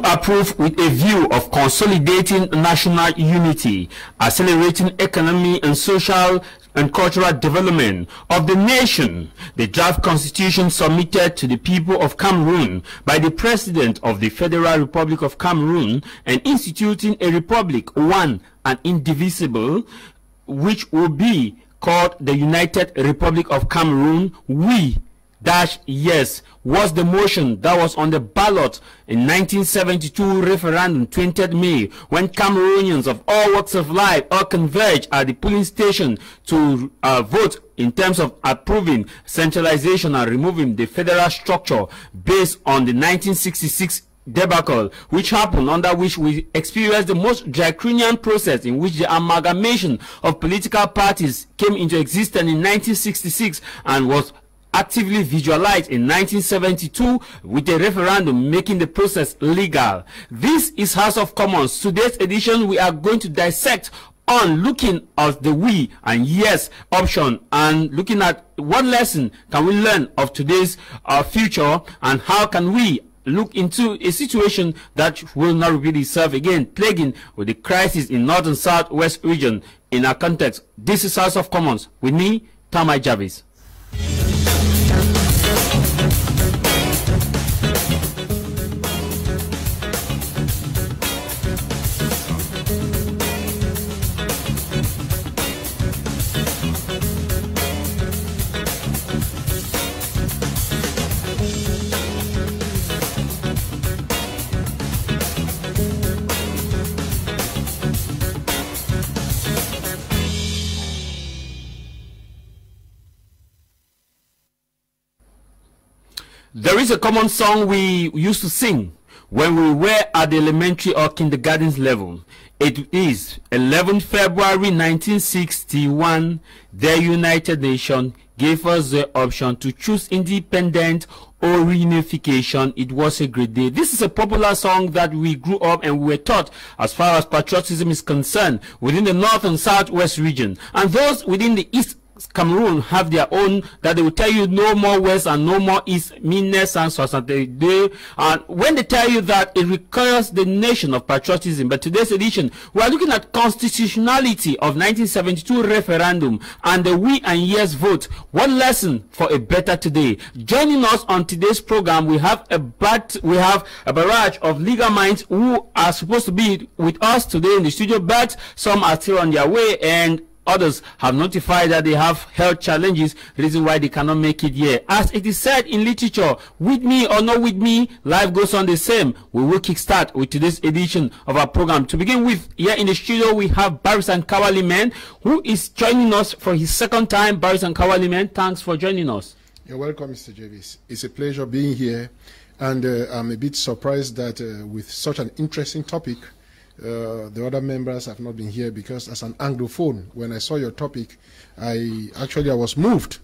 approved with a view of consolidating national unity, accelerating economic and social and cultural development of the nation. The draft constitution submitted to the people of Cameroon by the President of the Federal Republic of Cameroon and instituting a republic, one and indivisible, which will be called the United Republic of Cameroon, yes, was the motion that was on the ballot in 1972 referendum 20th May, when Cameroonians of all walks of life all converged at the polling station to vote in terms of approving centralization and removing the federal structure based on the 1966 debacle, which happened, under which we experienced the most draconian process in which the amalgamation of political parties came into existence in 1966 and was actively visualized in 1972 with a referendum making the process legal. This is House of Commons. Today's edition we are going to dissect on looking at the we and yes option and looking at what lesson can we learn of today's future and how can we look into a situation that will not repeat itself again, plaguing with the crisis in North and South West region in our context. This is House of Commons with me, Tamai Jarvis. There is a common song we used to sing when we were at the elementary or kindergarten level. It is 11 February 1961, the United Nations gave us the option to choose independent or reunification. It was a great day. This is a popular song that we grew up and we were taught as far as patriotism is concerned within the North and Southwest region. And those within the East Cameroon have their own, that they will tell you no more West and no more East, meanness and so on. And when they tell you that, it requires the nation of patriotism. But today's edition, we are looking at constitutionality of 1972 referendum and the we and yes vote. What lesson for a better today? Joining us on today's program, we have a barrage of legal minds who are supposed to be with us today in the studio, but some are still on their way and others have notified that they have health challenges, reason why they cannot make it here. As it is said in literature, with me or not with me, life goes on the same. We will kickstart with today's edition of our program. To begin with, here in the studio, we have BrigadeAntiSardinard, who is joining us for his second time. BrigadeAntiSardinard, thanks for joining us. You're welcome, Mr. Jarvis. It's a pleasure being here, and I'm a bit surprised that with such an interesting topic, the other members have not been here, because as an Anglophone, when I saw your topic, I was moved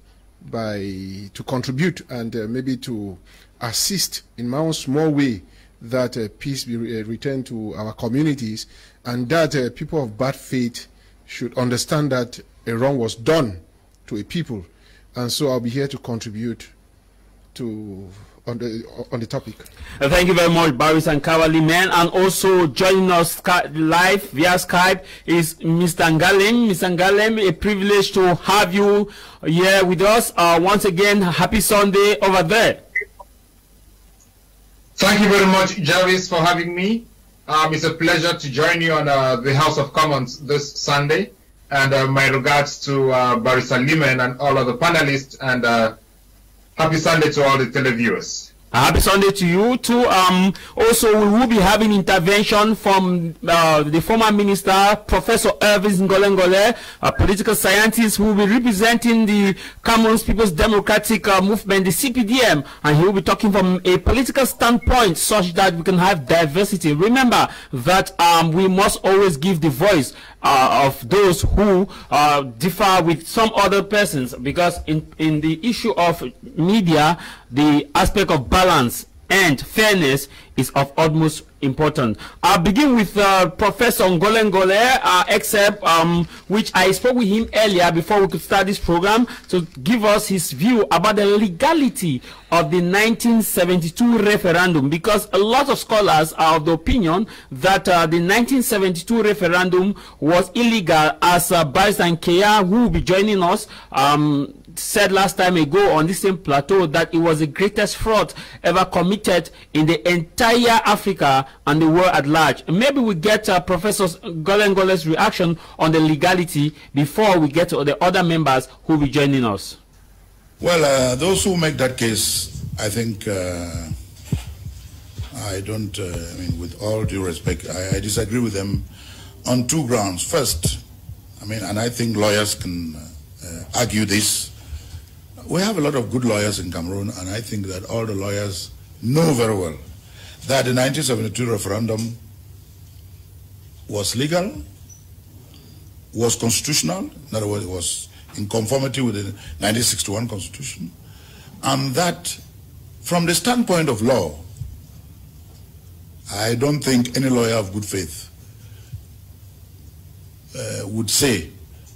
to contribute and maybe to assist in my own small way that peace be returned to our communities, and that people of bad faith should understand that a wrong was done to a people. And so I'll be here to contribute on the topic. Thank you very much, BrigadeAntiSardinard. And also joining us live via Skype is Mr. Ngalem. Mr. Ngalem, a privilege to have you here with us. Once again, happy Sunday over there. Thank you very much, Jarvis, for having me. It's a pleasure to join you on the House of Commons this Sunday. And my regards to BrigadeAntiSardinard and all of the panelists, and happy Sunday to all the televiewers. Happy Sunday to you too. Also, we will be having intervention from the former minister, Professor Elvis Ngolengole, a political scientist who will be representing the Cameroon People's Democratic Movement, the CPDM, and he will be talking from a political standpoint such that we can have diversity. Remember that we must always give the voice of those who differ with some other persons, because in the issue of media, the aspect of balance and fairness is of utmost importance. I'll begin with Professor Ngole, except which I spoke with him earlier before we could start this program, to give us his view about the legality of the 1972 referendum, because a lot of scholars are of the opinion that the 1972 referendum was illegal, as Barrister Nkea, who will be joining us, said last time ago on this same plateau, that it was the greatest fraud ever committed in the entire Africa and the world at large. Maybe we get Professor Ngole's reaction on the legality before we get to the other members who will be joining us. Well, those who make that case, I think, I don't, I mean, with all due respect, I disagree with them on two grounds. First, I mean, and I think lawyers can argue this, we have a lot of good lawyers in Cameroon, and I think that all the lawyers know very well that the 1972 referendum was legal, was constitutional, in other words, it was in conformity with the 1961 Constitution, and that from the standpoint of law, I don't think any lawyer of good faith would say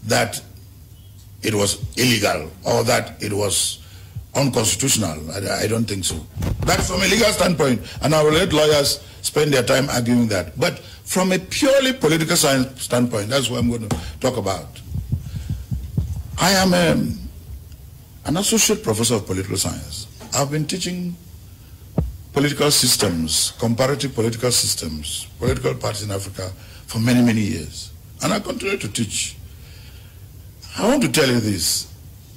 that it was illegal or that it was unconstitutional. I don't think so. That's from a legal standpoint, and I will let lawyers spend their time arguing that. But from a purely political science standpoint, that's what I'm going to talk about. I am an associate professor of political science. I've been teaching political systems, comparative political systems, political parties in Africa for many, many years. And I continue to teach. I want to tell you this,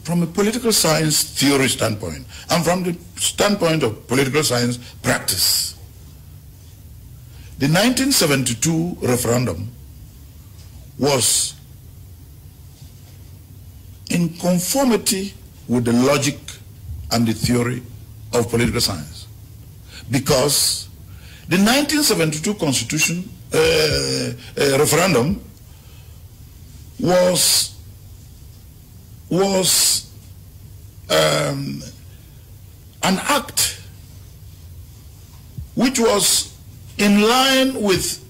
from a political science theory standpoint, and from the standpoint of political science practice. The 1972 referendum was in conformity with the logic and the theory of political science, because the 1972 constitution referendum was an act which was in line with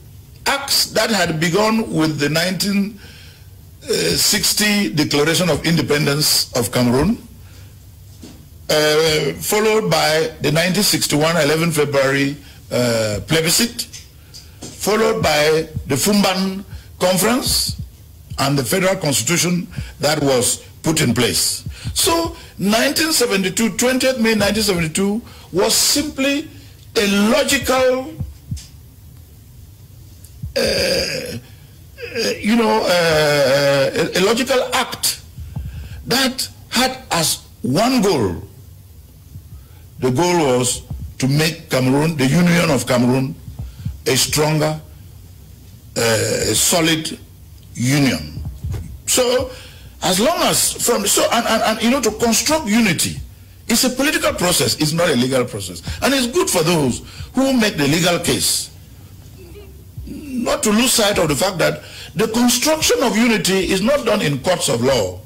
acts that had begun with the 1960 Declaration of Independence of Cameroon, followed by the 1961 11 February plebiscite, followed by the Fumban Conference and the federal constitution that was put in place. So 1972, 20th May 1972 was simply a logical, a logical act that had as one goal. The goal was to make Cameroon, the Union of Cameroon, a stronger, a solid union. So, as long as to construct unity, it's a political process, it's not a legal process. And it's good for those who make the legal case not to lose sight of the fact that the construction of unity is not done in courts of law,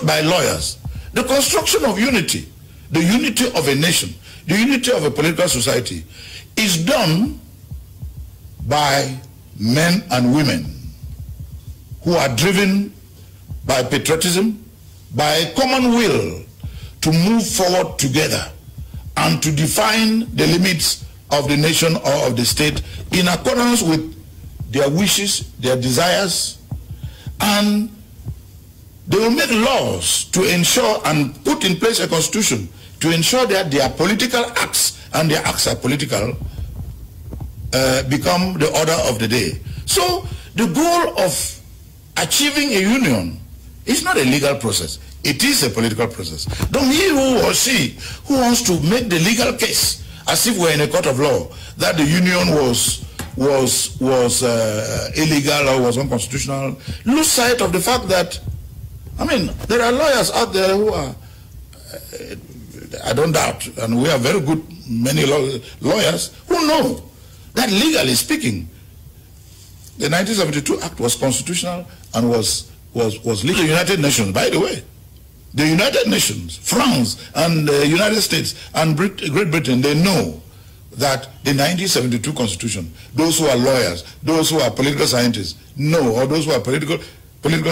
by lawyers. The construction of unity, the unity of a nation, the unity of a political society, is done by men and women who are driven by patriotism, by a common will to move forward together and to define the limits of the nation or of the state in accordance with their wishes, their desires, and they will make laws to ensure and put in place a constitution to ensure that their political acts, and their acts are political, become the order of the day. So the goal of achieving a union is not a legal process. It is a political process. Don't he who or she who wants to make the legal case as if we're in a court of law that the union was illegal or was unconstitutional lose sight of the fact that, I mean, there are lawyers out there who are, I don't doubt, and we have very good many lawyers who know that legally speaking, the 1972 Act was constitutional and was legal. The United Nations, by the way, The United Nations, France, and the United States, and Great Britain, they know that the 1972 Constitution, those who are lawyers, those who are political scientists know, or those who are political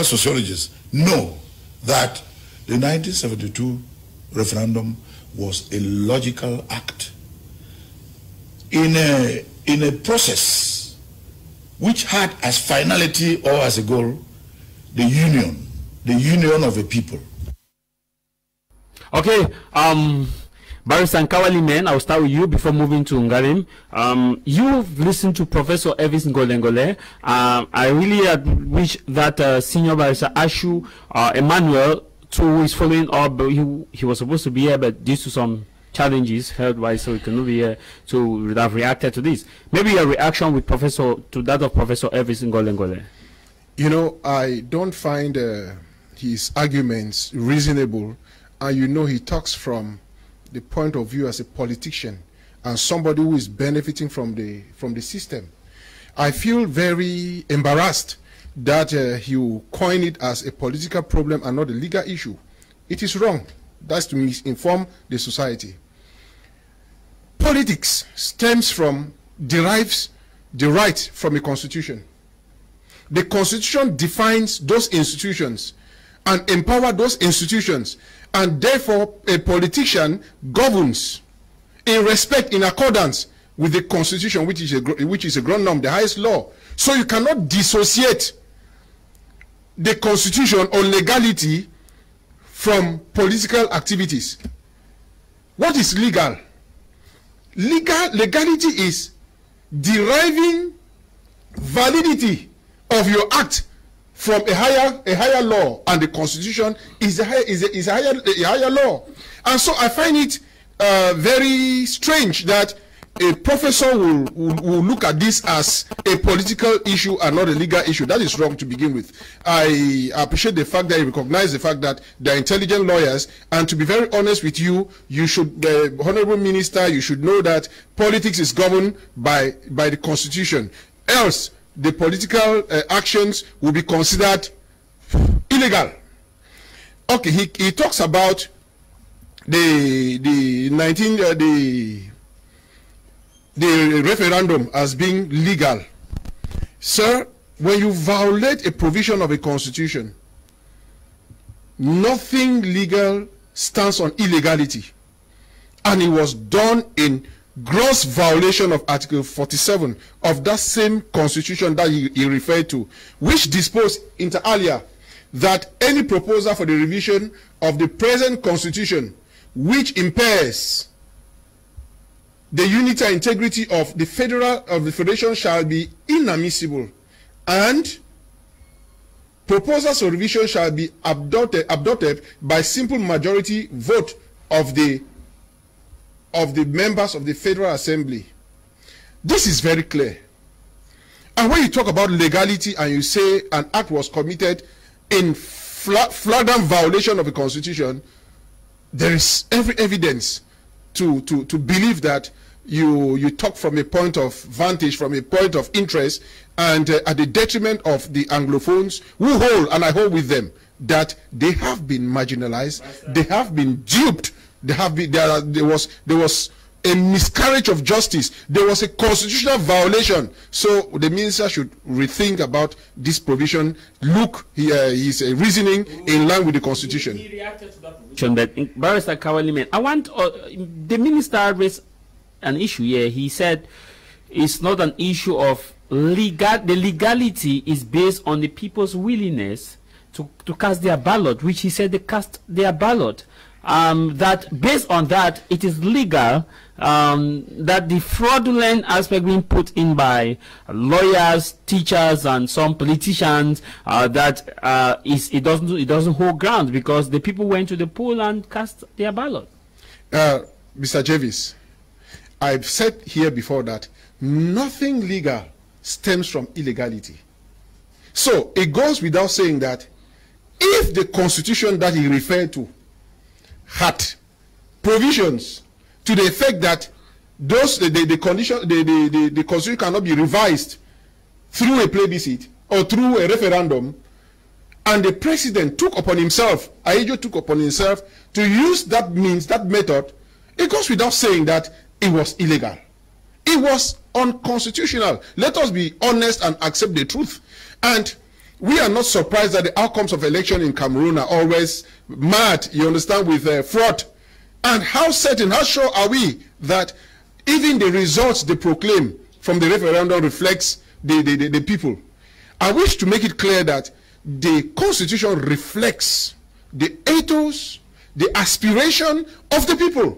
sociologists know that the 1972 referendum was a logical act in a process which had as finality or as a goal the union of a people. Okay, Barrister Nkawalimen, I'll start with you before moving to Ngalim. You've listened to Professor Elvis Ngolengole. I really wish that Senior Barrister Ashu Emmanuel, who is following up, he was supposed to be here, but due to some challenges health-wise, so he cannot be here to have reacted to this. Maybe a reaction with that of Professor Elvis Ngolengole. You know, I don't find his arguments reasonable, and you know he talks from the point of view as a politician and somebody who is benefiting from the system. I feel very embarrassed that he will coin it as a political problem and not a legal issue. It is wrong. That's to misinform the society. Politics derives the right from a constitution. The constitution defines those institutions and empower those institutions, and therefore a politician governs in accordance with the constitution, which is a ground norm, the highest law. So you cannot dissociate the constitution or legality from political activities. What is legal? Legality is deriving validity of your act from a higher law, and the constitution is a higher law. And so I find it very strange that a professor will look at this as a political issue and not a legal issue. That is wrong to begin with. I appreciate the fact that you recognize the fact that they're intelligent lawyers, and to be very honest with you, you should, the Honorable Minister, you should know that politics is governed by the Constitution. Else, the political actions will be considered illegal. Okay, he talks about the referendum as being legal. Sir, when you violate a provision of a constitution, nothing legal stands on illegality. And it was done in gross violation of Article 47 of that same constitution that he referred to, which disposed inter alia that any proposal for the revision of the present constitution which impairs the unity and integrity of the federation shall be inadmissible, and proposals for revision shall be adopted by simple majority vote of the members of the Federal Assembly. This is very clear. And when you talk about legality and you say an act was committed in flagrant violation of the Constitution, there is every evidence to believe that you talk from a point of vantage, from a point of interest, and at the detriment of the Anglophones who hold, and I hold with them, that they have been marginalized, they have been duped, there was a miscarriage of justice, there was a constitutional violation. So the minister should rethink about this provision. Look, his reasoning in line with the Constitution. He reacted to that provision. But Barrister Kawalimen, I want the minister raised an issue here. He said it's not an issue of the legality is based on the people's willingness to cast their ballot, which he said they cast their ballot. That based on that, it is legal, that the fraudulent aspect being put in by lawyers, teachers, and some politicians, it doesn't hold ground because the people went to the poll and cast their ballot. Mr. Jervis, I've said here before that nothing legal stems from illegality. So it goes without saying that if the Constitution that he referred to had provisions to the effect that the Constitution cannot be revised through a plebiscite or through a referendum, And the president took upon himself, Aidjo took upon himself to use that means, that method. It goes without saying that it was illegal. It was unconstitutional. Let us be honest and accept the truth. And we are not surprised that the outcomes of election in Cameroon are always mad, you understand, with fraud. And how certain, how sure are we that even the results they proclaim from the referendum reflects the people? I wish to make it clear that the Constitution reflects the ethos, the aspiration of the people.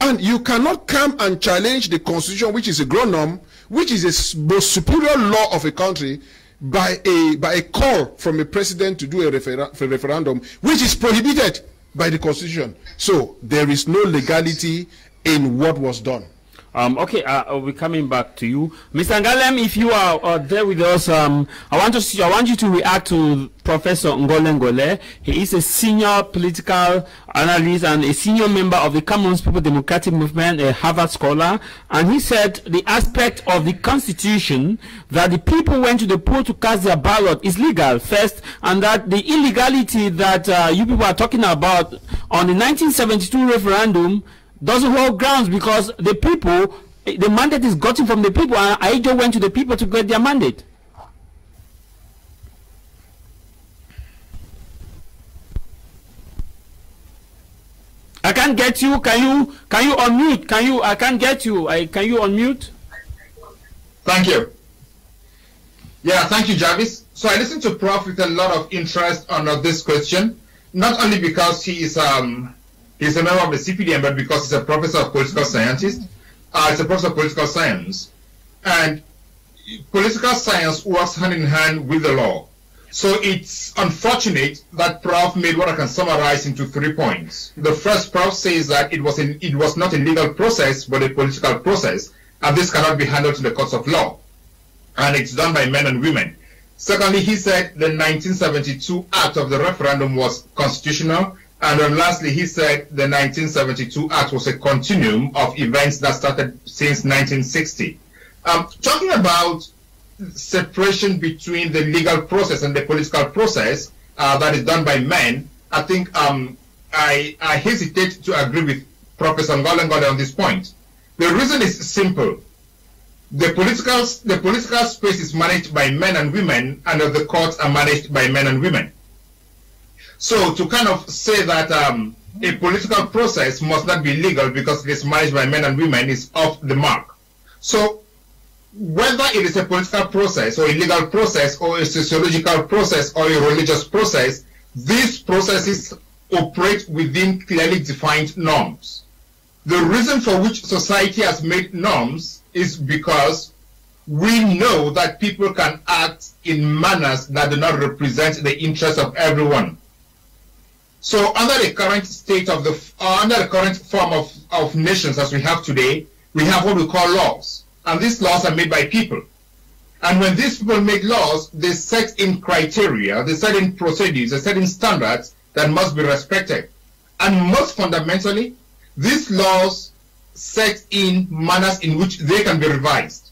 And you cannot come and challenge the Constitution, which is a grown norm, which is the most superior law of a country, by a call from a president to do a referendum, which is prohibited by the Constitution. So there is no legality in what was done. Okay, I'll be coming back to you, Mr. Ngalem. If you are there with us, I want you to react to Professor Ngole. He is a senior political analyst and a senior member of the Cameroon People Democratic Movement, a Harvard scholar, and he said the aspect of the Constitution that the people went to the poll to cast their ballot is legal first, and that the illegality that you people are talking about on the 1972 referendum doesn't hold grounds, because the people, the mandate is gotten from the people, and Aidjo went to the people to get their mandate. I can't get you. Can you unmute? I can't get you. Can you unmute? Thank you. Yeah, thank you, Jarvis. So I listened to Prof with a lot of interest on this question, not only because he's a member of the CPDM, but because he's a professor of political science. It's a professor of political science. And political science works hand in hand with the law. So it's unfortunate that Prof made what I can summarize into 3 points. The first, Prof says that it was not a legal process, but a political process, and this cannot be handled in the courts of law. And it's done by men and women. Secondly, he said the 1972 act of the referendum was constitutional. And then lastly, he said the 1972 Act was a continuum of events that started since 1960. Talking about separation between the legal process and the political process that is done by men, I think I hesitate to agree with Professor Ngole on this point. The reason is simple. The political space is managed by men and women, and the courts are managed by men and women. So to kind of say that a political process must not be legal because it is managed by men and women is off the mark. So whether it is a political process or a legal process or a sociological process or a religious process, these processes operate within clearly defined norms. The reason for which society has made norms is because we know that people can act in manners that do not represent the interests of everyone. So under the current state of under the current form of nations as we have today, we have what we call laws. And these laws are made by people. And when these people make laws, they set in criteria, they set in procedures, they set in standards that must be respected. And most fundamentally, these laws set in manners in which they can be revised.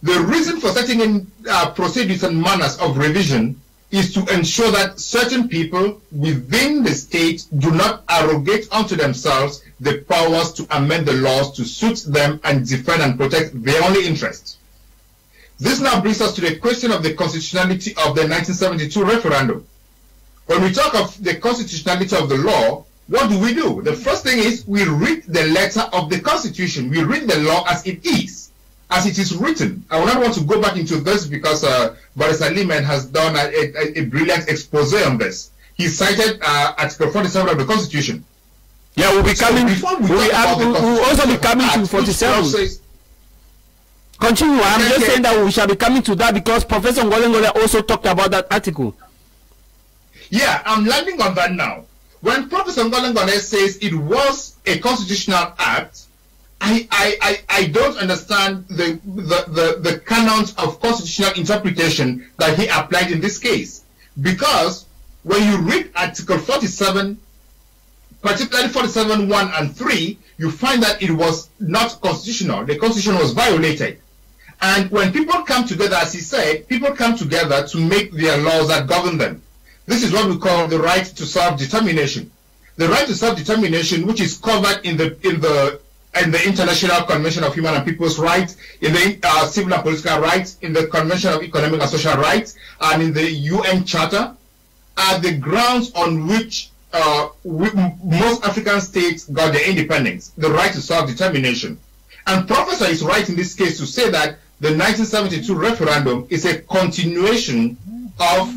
The reason for setting in procedures and manners of revision is to ensure that certain people within the state do not arrogate unto themselves the powers to amend the laws to suit them and defend and protect their only interests. This now brings us to the question of the constitutionality of the 1972 referendum. When we talk of the constitutionality of the law, what do? The first thing is we read the letter of the Constitution. We read the law as it is written. I will not want to go back into this because Barrister Liman has done a brilliant expose on this. He cited Article 47 of the Constitution. Yeah, we'll be coming. We'll also be coming to 47. Continue. I'm just saying that we shall be coming to that because Professor Ngole also talked about that article. Yeah, I'm landing on that now. When Professor Ngole says it was a constitutional act, I don't understand the canons of constitutional interpretation that he applied in this case. Because when you read Article 47, particularly 47(1) and 3, you find that it was not constitutional. The Constitution was violated. And when people come together, as he said, people come together to make their laws that govern them. This is what we call the right to self-determination. The right to self-determination, which is covered in the International Convention of Human and People's Rights, in the Civil and Political Rights, in the Convention of Economic and Social Rights, and in the UN Charter, are the grounds on which most African states got their independence, the right to self-determination. And Professor is right in this case to say that the 1972 referendum is a continuation of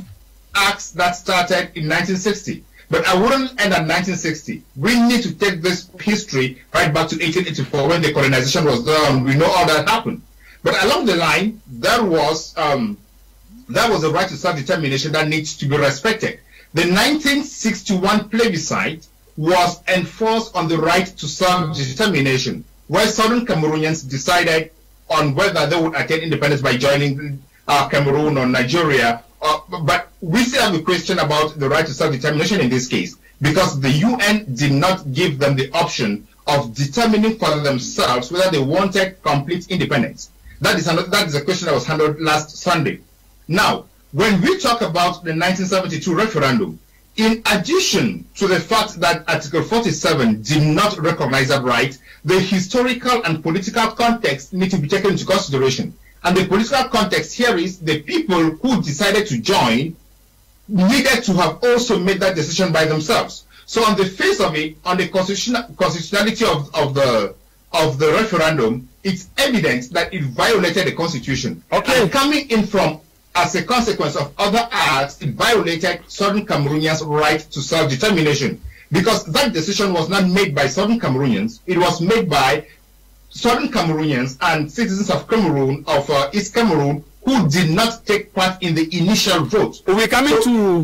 acts that started in 1960. But I wouldn't end at 1960. We need to take this history right back to 1884 when the colonization was done. We know all that happened. But along the line, there was a right to self-determination that needs to be respected. The 1961 plebiscite was enforced on the right to self-determination, where Southern Cameroonians decided on whether they would attain independence by joining Cameroon or Nigeria. But we still have a question about the right to self-determination in this case, because the UN did not give them the option of determining for themselves whether they wanted complete independence. That is a question that was handled last Sunday. Now, when we talk about the 1972 referendum, in addition to the fact that Article 47 did not recognize that right, the historical and political context need to be taken into consideration. And the political context here is the people who decided to join needed to have also made that decision by themselves. So on the face of it, on the constitutionality of the referendum, it's evident that it violated the Constitution. Okay. And coming in from as a consequence of other acts, it violated Southern Cameroonians' right to self-determination, because that decision was not made by Southern Cameroonians, it was made by Southern Cameroonians and citizens of Cameroon, of East Cameroon, who did not take part in the initial vote. We're coming to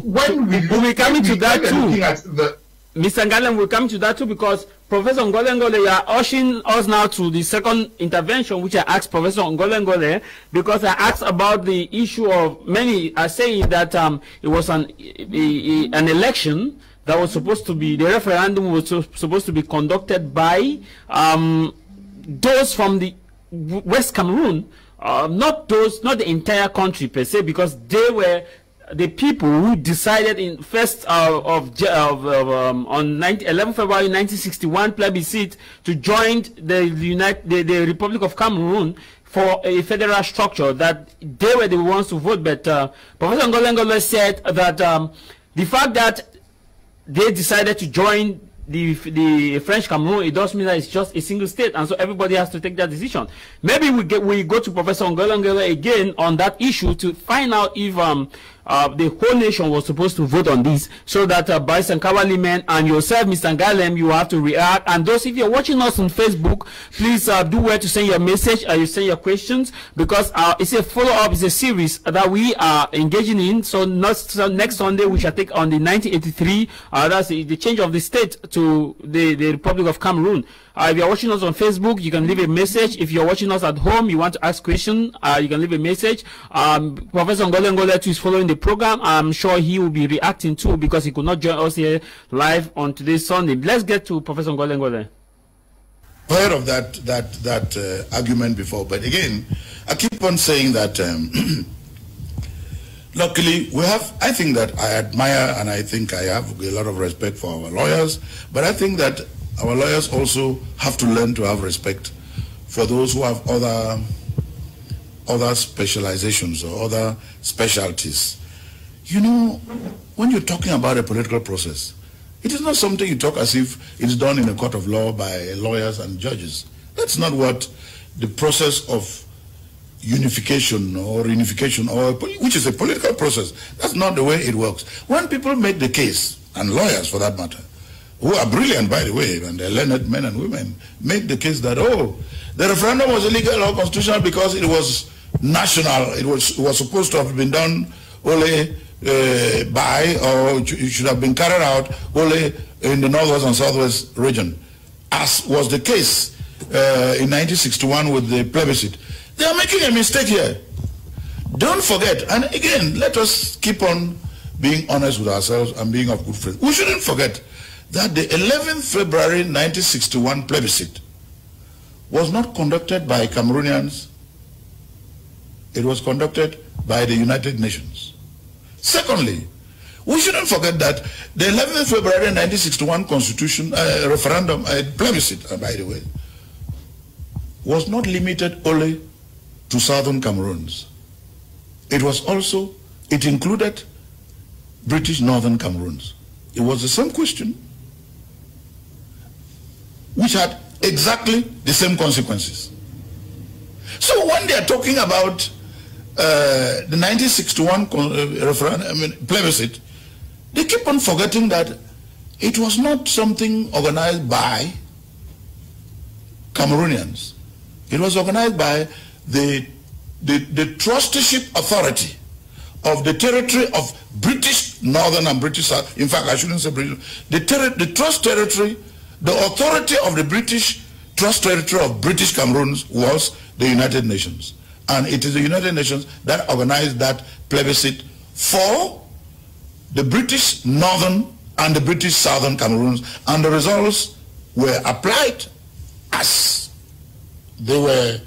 that too. Mr. Ngalem, we're coming to that too, because Professor Ngole, you are ushering us now to the second intervention, which I asked Professor Ngole, because I asked about the issue of, many are saying that it was an election that was supposed to be, the referendum was supposed to be conducted by those from the West Cameroon, not the entire country per se, because they were the people who decided in on 11 February 1961 plebiscite to join the Republic of Cameroon for a federal structure, that they were the ones to vote. But Professor Ngole said that the fact that they decided to join the French Cameroon, it does mean that it's just a single state, and so everybody has to take that decision. Maybe we go to Professor Ngole again on that issue to find out if the whole nation was supposed to vote on this, so that Bryce and Kawaliman and yourself, Mr. Ngalem, you have to react. And those, if you're watching us on Facebook, please do well to send your message, you send your questions, because it's a follow-up, it's a series that we are engaging in. So next Sunday we shall take on the 1983, that's the change of the state to the Republic of Cameroon. If you're watching us on Facebook, you can leave a message. If you're watching us at home, you want to ask questions, you can leave a message. Professor Ngole is following the program. I'm sure he will be reacting too, because he could not join us here live on today's Sunday. Let's get to Professor Ngole. Heard of that argument before, but again, I keep on saying that luckily we have, I think that I admire and I think I have a lot of respect for our lawyers, but I think that our lawyers also have to learn to have respect for those who have other specializations or other specialties. You know, when you're talking about a political process, it is not something you talk as if it's done in a court of law by lawyers and judges. That's not what the process of unification or reunification, or which is a political process, that's not the way it works. When people make the case, and lawyers for that matter, who are brilliant, by the way, and they're learned men and women, make the case that, oh, the referendum was illegal or constitutional because it was national. It was supposed to have been done only by, or it should have been carried out only in the northwest and southwest region, as was the case in 1961 with the plebiscite. They are making a mistake here. Don't forget, and again, let us keep on being honest with ourselves and being of good faith. We shouldn't forget that the 11th February 1961 plebiscite was not conducted by Cameroonians, it was conducted by the United Nations. Secondly, We shouldn't forget that the 11th February 1961 Constitution referendum, plebiscite, by the way, was not limited only to southern Cameroons. It was also, it included British northern Cameroons. It was the same question, which had exactly the same consequences. So when they are talking about the 1961 referendum, plebiscite, they keep on forgetting that it was not something organized by Cameroonians. It was organized by the trusteeship authority of the territory of British Northern and British South. In fact, I shouldn't say British. The trust territory, the authority of the British trust territory of British Cameroon was the United Nations. And it is the United Nations that organized that plebiscite for the British Northern and the British Southern Cameroons, and the results were applied as they were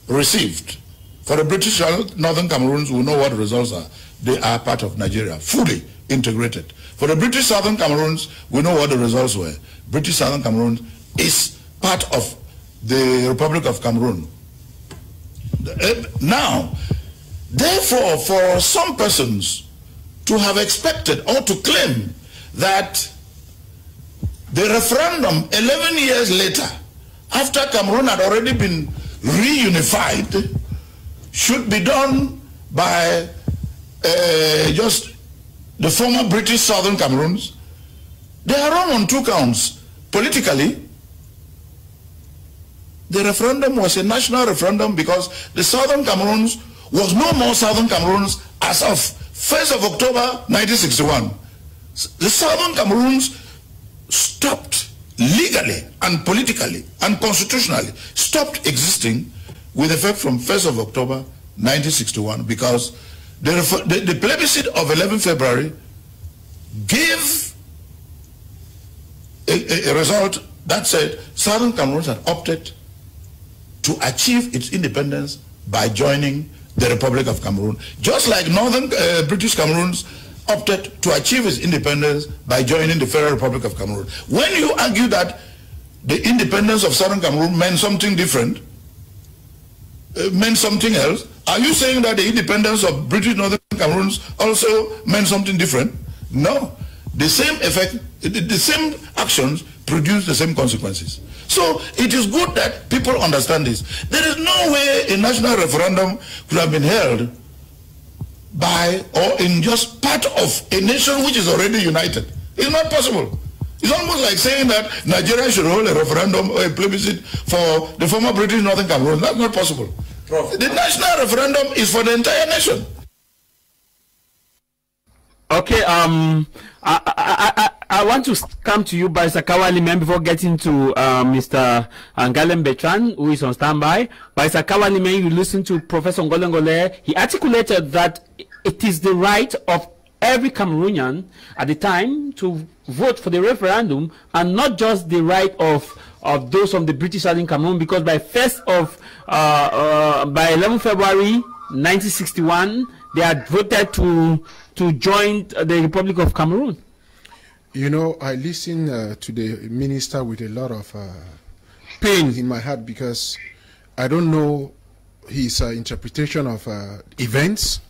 received. For the British Northern Cameroons, we know what the results are. They are part of Nigeria, fully integrated. For the British Southern Cameroons, we know what the results were. British Southern Cameroon is part of the Republic of Cameroon. Now, therefore, for some persons to have expected or to claim that the referendum 11 years later, after Cameroon had already been reunified, should be done by just the former British Southern Cameroons, they are wrong on two counts. Politically, the referendum was a national referendum because the Southern Cameroons was no more Southern Cameroons as of 1st of October 1961. The Southern Cameroons stopped legally and politically and constitutionally, stopped existing with effect from 1st of October 1961 because the plebiscite of 11 February gave a result that said Southern Cameroons had opted to achieve its independence by joining the Republic of Cameroon, just like Northern British Cameroons opted to achieve its independence by joining the Federal Republic of Cameroon. When you argue that the independence of Southern Cameroon meant something different, meant something else, are you saying that the independence of British Northern Cameroons also meant something different? No. The same effect, the same actions produce the same consequences. So it is good that people understand this. There is no way a national referendum could have been held by or in just part of a nation which is already united. It's not possible. It's almost like saying that Nigeria should hold a referendum or a plebiscite for the former British Northern Cameroon. That's not possible. Prof. The national referendum is for the entire nation. Okay, I want to come to you, Barrister Kawalimen, before getting to Mr. Ngalen Bertrand, who is on standby. Barrister Kawalimen, you listen to Professor Ngolengole. He articulated that it is the right of every Cameroonian at the time to vote for the referendum, and not just the right of those from the British Southern Cameroon, because by 11 February 1961, they had voted to join the Republic of Cameroon. You know, I listen to the minister with a lot of pain in my heart because I don't know his interpretation of events,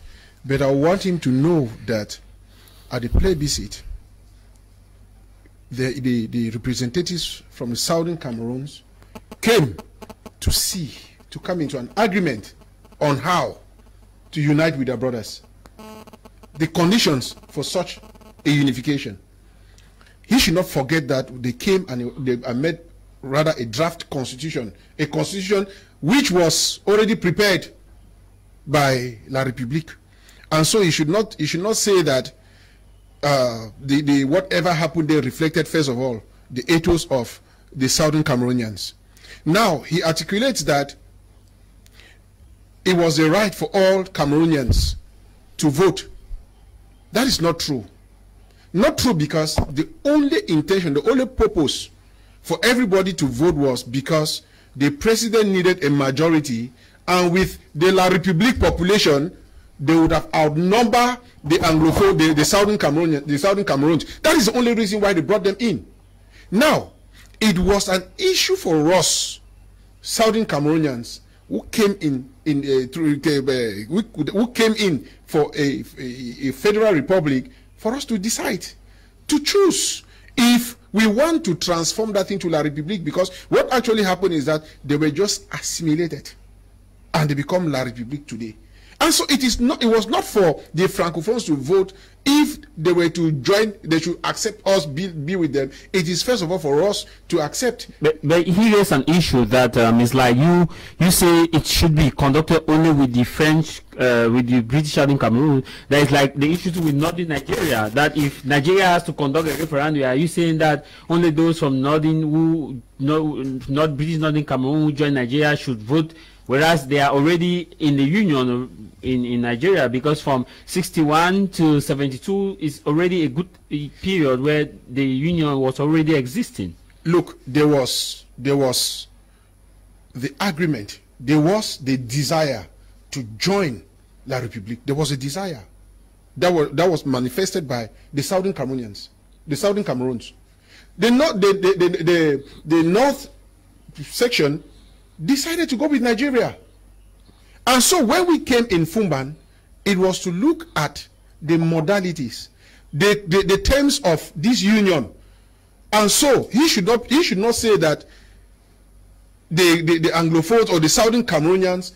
but I want him to know that at the plebiscite, the representatives from the Southern Cameroons came to come into an agreement on how to unite with their brothers. The conditions for such a unification. He should not forget that they came and they made rather a draft constitution, a constitution which was already prepared by La République, and so he should not say that whatever happened there reflected first of all the ethos of the Southern Cameroonians. Now he articulates that it was a right for all Cameroonians to vote. That is not true. Not true because the only intention, the only purpose for everybody to vote was because the president needed a majority, and with the La République population, they would have outnumbered the Anglophone, the Southern Cameroons. That is the only reason why they brought them in. Now, it was an issue for us, Southern Cameroonians, who came in for a federal republic, for us to decide, to choose if we want to transform that into La République, because what actually happened is that they were just assimilated and they become La République today. And so it was not for the Francophones to vote if they were to join, they should accept us, be with them. It is first of all for us to accept. But here is an issue that is like you say it should be conducted only with the French, with the British Southern Cameroon. That is like the issue with Northern Nigeria, that if Nigeria has to conduct a referendum, are you saying that only those from Northern, not British Northern Cameroon who join Nigeria should vote, whereas they are already in the union in Nigeria, because from 61 to 72 is already a good period where the union was already existing. Look, there was the agreement, there was the desire to join La République. There was a desire that was manifested by the Southern Cameroonians, the Southern Cameroons. The North section decided to go with Nigeria. And so when we came in Fumban, it was to look at the modalities, the terms of this union. And so he should not say that the Anglophones or the Southern Cameroonians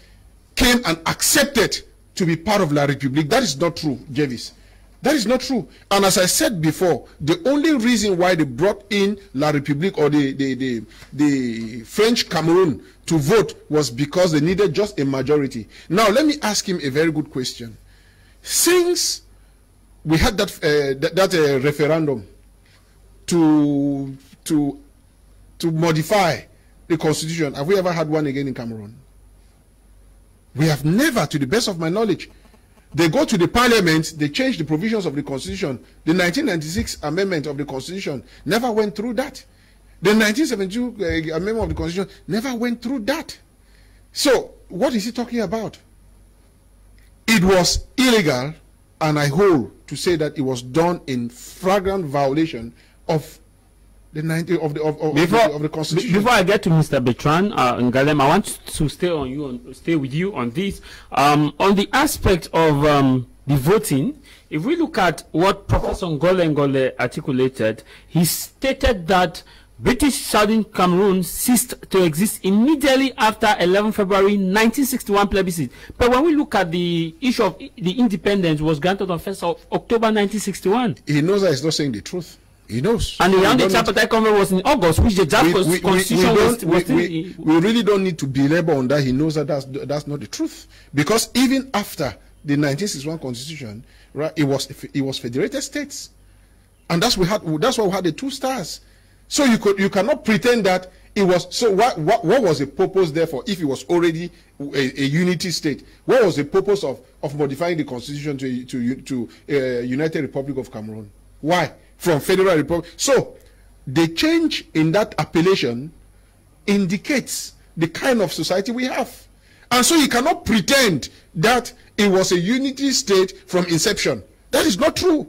came and accepted to be part of La République. That is not true, Jervis. That is not true. And as I said before, the only reason why they brought in La République or the French Cameroon to vote was because they needed just a majority. Now, let me ask him a very good question. Since we had that referendum to modify the constitution, have we ever had one again in Cameroon? We have never, to the best of my knowledge. They go to the parliament, they change the provisions of the constitution. The 1996 amendment of the constitution never went through that. The 1972 amendment of the constitution never went through that. So, what is he talking about? It was illegal, and I hold to say that it was done in flagrant violation of the the Constitution. Before I get to Mr. Bertrand Ngalem, I want to stay with you on this. On the aspect of the voting, if we look at what Professor Ngole articulated, he stated that British Southern Cameroon ceased to exist immediately after 11 February 1961 plebiscite. But when we look at the issue of the independence was granted on 1st of October 1961. He knows that he's not saying the truth. He knows. And the round Kmer was in August, which the draft constitution was we really don't need to belabor on that. He knows that that's not the truth. Because even after the 1961 constitution, right, it was federated states. And that's why we had the 2 stars. So you cannot pretend that it was. So what was the purpose therefore if it was already a unity state? What was the purpose of modifying the constitution to United Republic of Cameroon? Why? From Federal Republic. So the change in that appellation indicates the kind of society we have. And so you cannot pretend that it was a unity state from inception. That is not true.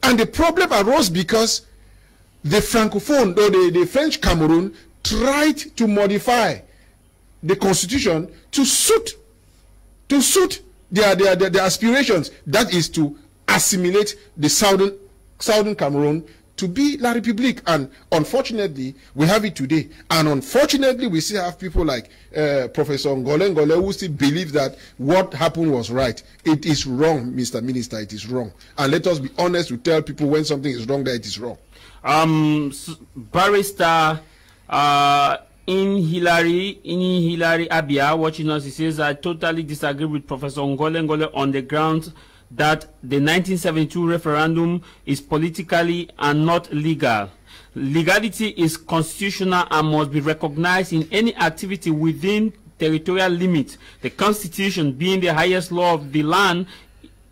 And the problem arose because the Francophone, or the French Cameroon, tried to modify the constitution to suit their aspirations. That is to assimilate the Southern Cameroon to be La République. And unfortunately, we have it today. And unfortunately, we still have people like Professor Ngole who still believe that what happened was right. It is wrong, Mr. Minister, it is wrong. And let us be honest to tell people when something is wrong, that it is wrong. Barrister in Hilary Abia watching us, he says, I totally disagree with Professor Ngole on the grounds that the 1972 referendum is politically and not legal. Legality is constitutional and must be recognized in any activity within territorial limits. The Constitution, being the highest law of the land,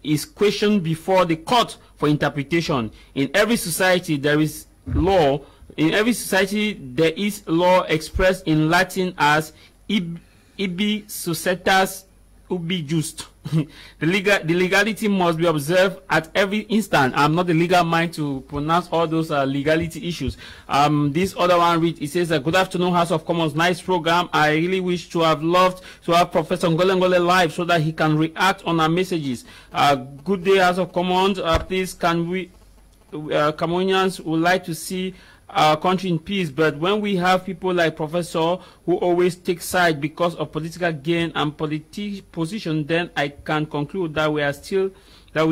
is questioned before the court for interpretation. In every society there is law. In every society there is law expressed in Latin as ibi sucetas would be just. The legality must be observed at every instant. I'm not the legal mind to pronounce all those legality issues. This other one reads, it says, good afternoon, House of Commons, nice program. I really wish to have loved to have Professor Ngole live so that he can react on our messages. Good day, House of Commons. Please, can we, Cameroonians would like to see our country in peace, but when we have people like Professor who always take side because of political gain and position, then I can conclude that we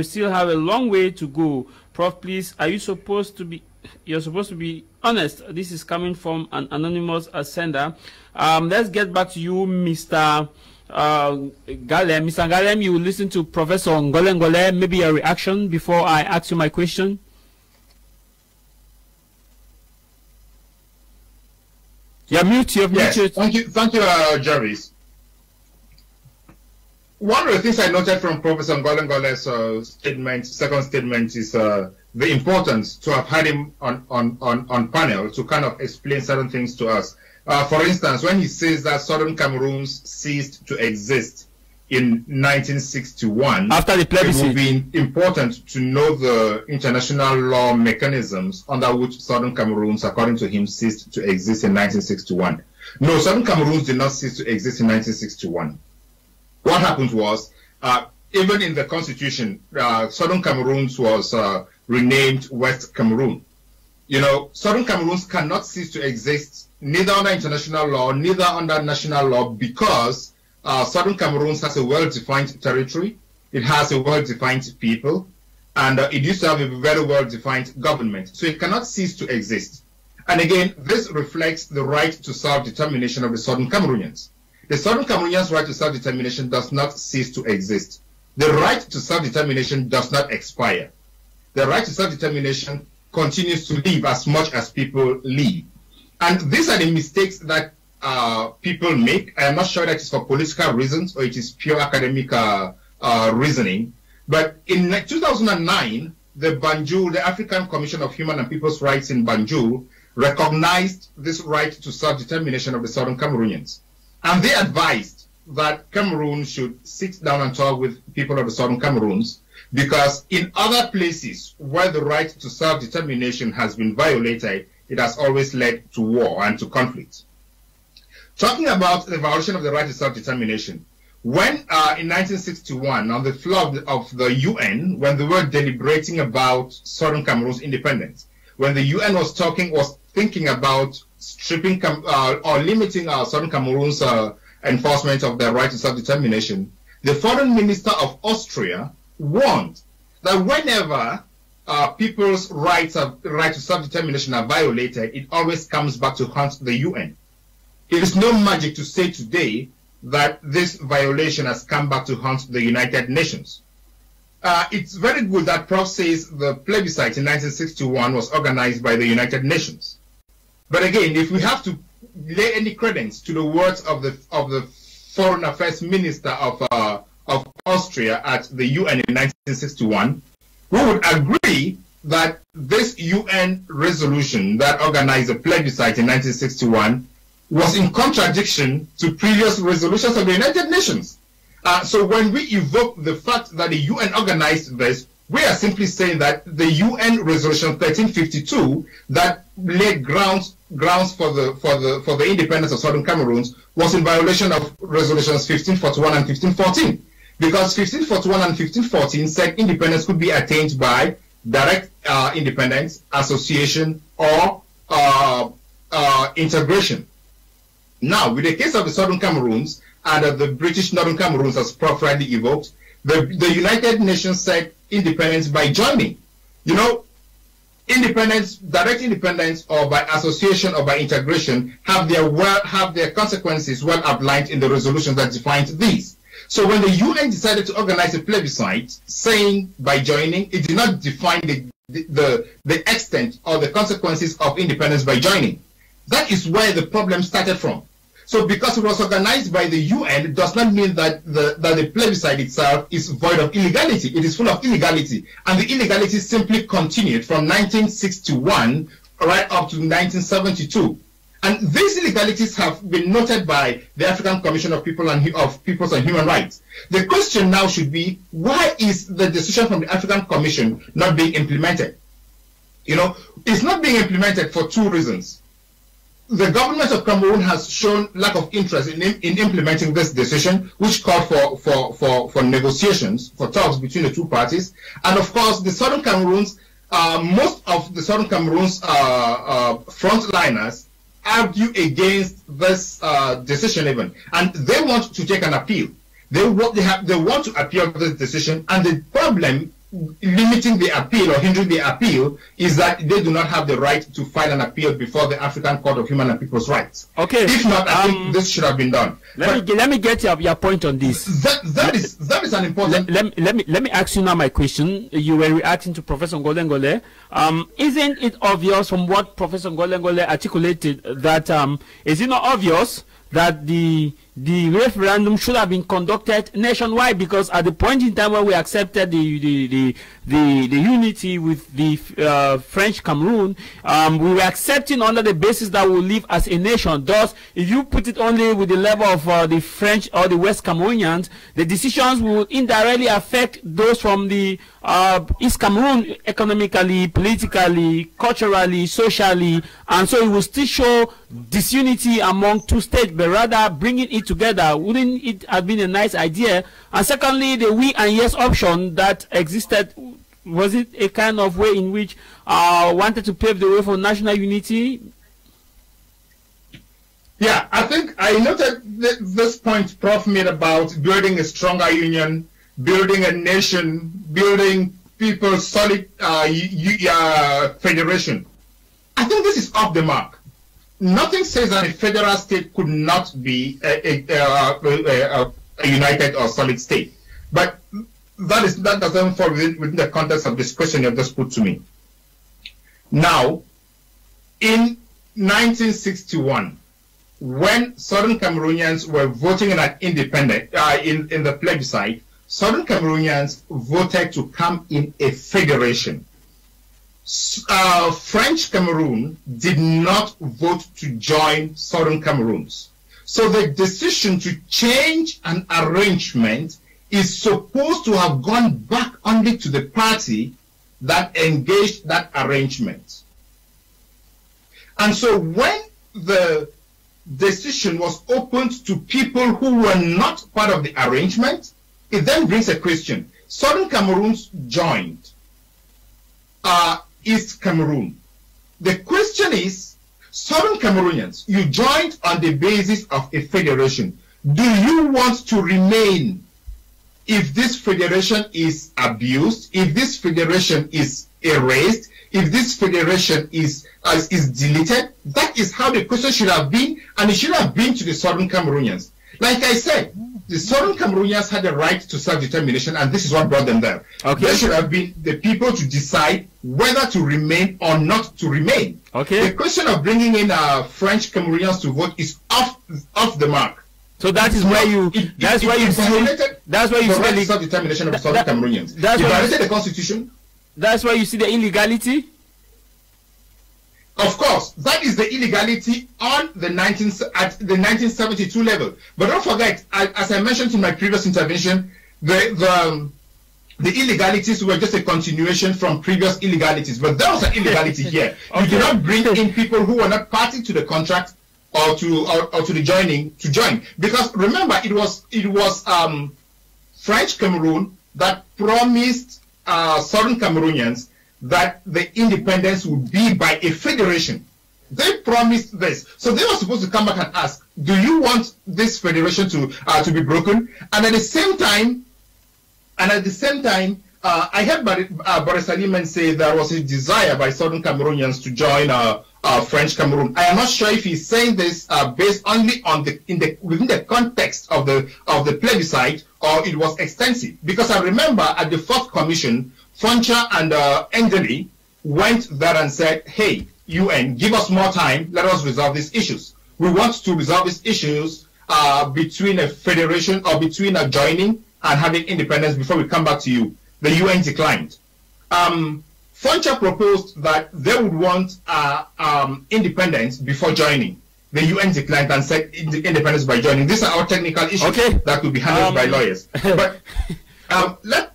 still have a long way to go. Prof, please, are you supposed to be? You're supposed to be honest. This is coming from an anonymous sender. Let's get back to you, Mr. Galem. Mr. Galem, you will listen to Professor Ngole. Maybe a reaction before I ask you my question. You're muted. Yes, thank you, Jarvis. One of the things I noted from Professor Ngole's second statement, is the importance to have had him on panel to kind of explain certain things to us. For instance, when he says that Southern Cameroon ceased to exist in 1961, after the plebiscite, it would be important to know the international law mechanisms under which Southern Cameroons, according to him, ceased to exist in 1961. No, Southern Cameroons did not cease to exist in 1961. What happened was, even in the Constitution, Southern Cameroons was renamed West Cameroon. You know, Southern Cameroons cannot cease to exist, neither under international law, neither under national law, because Southern Cameroon has a well-defined territory, it has a well-defined people, and it used to have a very well-defined government. So it cannot cease to exist. And again, this reflects the right to self-determination of the Southern Cameroonians. The Southern Cameroonians' right to self-determination does not cease to exist. The right to self-determination does not expire. The right to self-determination continues to live as much as people live. And these are the mistakes that people make. I am not sure that it's for political reasons or it is pure academic reasoning. But in 2009, the African Commission of Human and People's Rights in Banjul recognized this right to self-determination of the Southern Cameroonians. And they advised that Cameroon should sit down and talk with people of the Southern Cameroons, because in other places where the right to self-determination has been violated, it has always led to war and to conflict. Talking about the violation of the right to self-determination, when in 1961, on the floor of the UN, when they were deliberating about Southern Cameroon's independence, when the UN was thinking about stripping or limiting Southern Cameroon's enforcement of their right to self-determination, the foreign minister of Austria warned that whenever people's right to self-determination are violated, it always comes back to haunt the UN. It is no magic to say today that this violation has come back to haunt the United Nations. It's very good that Prof says the plebiscite in 1961 was organized by the United Nations. But again, if we have to lay any credence to the words of the Foreign Affairs Minister of Austria at the UN in 1961, we would agree that this UN resolution that organized the plebiscite in 1961 was in contradiction to previous resolutions of the United Nations. So when we evoke the fact that the UN organized this, we are simply saying that the UN resolution 1352 that laid grounds for the independence of Southern Cameroon was in violation of resolutions 1541 and 1514, because 1541 and 1514 said independence could be attained by direct independence, association, or integration. Now, with the case of the Southern Cameroons and the British Northern Cameroons, as Prof rightly evoked, the United Nations said independence by joining. You know, independence, direct independence, or by association or by integration have their consequences well outlined in the resolution that defines these. So when the UN decided to organize a plebiscite, saying by joining, it did not define the extent or the consequences of independence by joining. That is where the problem started from. So because it was organized by the UN, it does not mean that the plebiscite itself is void of illegality. It is full of illegality. And the illegality simply continued from 1961 right up to 1972. And these illegalities have been noted by the African Commission of Peoples and Human Rights. The question now should be, why is the decision from the African Commission not being implemented? You know, it's not being implemented for two reasons. The government of Cameroon has shown lack of interest in implementing this decision, which called for negotiations, for talks between the two parties. And of course, the Southern Cameroons, most of the Southern Cameroon's frontliners argue against this decision even, and they want to take an appeal. They want to appeal this decision, and the problem limiting the appeal or hindering the appeal is that they do not have the right to file an appeal before the African Court of Human and People's Rights. Okay. If not, I think this should have been done. Let me get your point on this. That is an important. Let me ask you now my question. You were reacting to Professor Ngolengole. Isn't it obvious from what Professor Ngolengole articulated that is it not obvious that the referendum should have been conducted nationwide? Because at the point in time when we accepted the unity with the French Cameroon, we were accepting under the basis that we'll live as a nation. Thus, if you put it only with the level of the French or the West Cameroonians, the decisions will indirectly affect those from the East Cameroon economically, politically, culturally, socially, and so it will still show disunity among two states, but rather bringing it together. Wouldn't it have been a nice idea? And secondly, the we and yes option that existed, was it a kind of way in which wanted to pave the way for national unity? Yeah, I think I noted this point Prof made about building a stronger union, building a nation, building people's solid federation. I think this is off the mark. Nothing says that a federal state could not be a united or solid state. But that doesn't fall within the context of this question you've just put to me. Now, in 1961, when Southern Cameroonians were voting in an independent, in the plebiscite, Southern Cameroonians voted to come in a federation. French Cameroon did not vote to join Southern Cameroons. So the decision to change an arrangement is supposed to have gone back only to the party that engaged that arrangement. And so when the decision was opened to people who were not part of the arrangement, it then brings a question. Southern Cameroons joined East Cameroon. The question is, Southern Cameroonians, you joined on the basis of a federation. Do you want to remain if this federation is abused, if this federation is erased, if this federation is deleted? That is how the question should have been, and it should have been to the Southern Cameroonians. Like I said, the Southern Cameroonians had the right to self-determination, and this is what brought them there. Okay. There should have been the people to decide whether to remain or not to remain. Okay. The question of bringing in French Cameroonians to vote is off the mark. So that is where you see the self-determination of the Southern Cameroonians. It violated the Constitution. That's why you see the illegality. Of course, that is the illegality on the 1972 level. But don't forget, as I mentioned in my previous intervention, the illegalities were just a continuation from previous illegalities. But there was an illegality here. Okay. You cannot bring in people who were not party to the contract or to the joining to join, because remember, it was French Cameroon that promised Southern Cameroonians that the independence would be by a federation. They promised this. So they were supposed to come back and ask, do you want this federation to be broken? And at the same time, I heard Boris Aliman say there was a desire by Southern Cameroonians to join French Cameroon. I am not sure if he's saying this based only on within the context of the plebiscite, or it was extensive. Because I remember at the fourth commission, Foncha and Endeli went there and said, hey, UN, give us more time, let us resolve these issues. We want to resolve these issues between a federation or between a joining and having independence before we come back to you. The UN declined. Foncha proposed that they would want independence before joining. the UN declined and said independence by joining. These are our technical issues that could be handled by lawyers. But let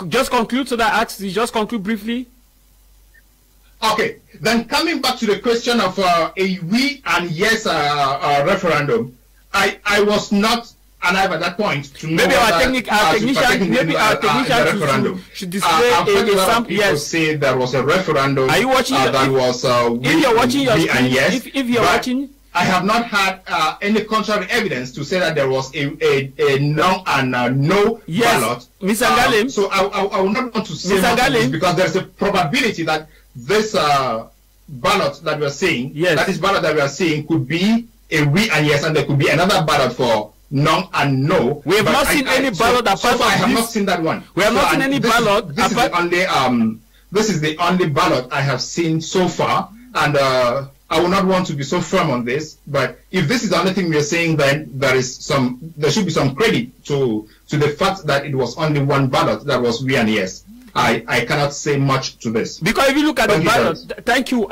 just conclude, so that I ask you just conclude briefly. Okay, then coming back to the question of a we and yes referendum, I was not alive at that point to know maybe our technician should display a sample. Yes, say there was a referendum. Are you watching? That was if you're watching your screen, and yes, if you're watching, I have not had any contrary evidence to say that there was a no and no ballot. Mr. Ngalim. So I will not want to say this because there's a probability that this ballot that we are seeing, that is ballot that we are seeing, could be a we and yes, and there could be another ballot for no and no. We have not seen any ballot apart from this. I have not seen that one. We have not seen any ballot. This is the only ballot I have seen so far, and I will not want to be so firm on this. But if this is the only thing we are saying, then there should be some credit to the fact that it was only one ballot that was we and yes. I cannot say much to this. Because if you look at the ballot, thank you,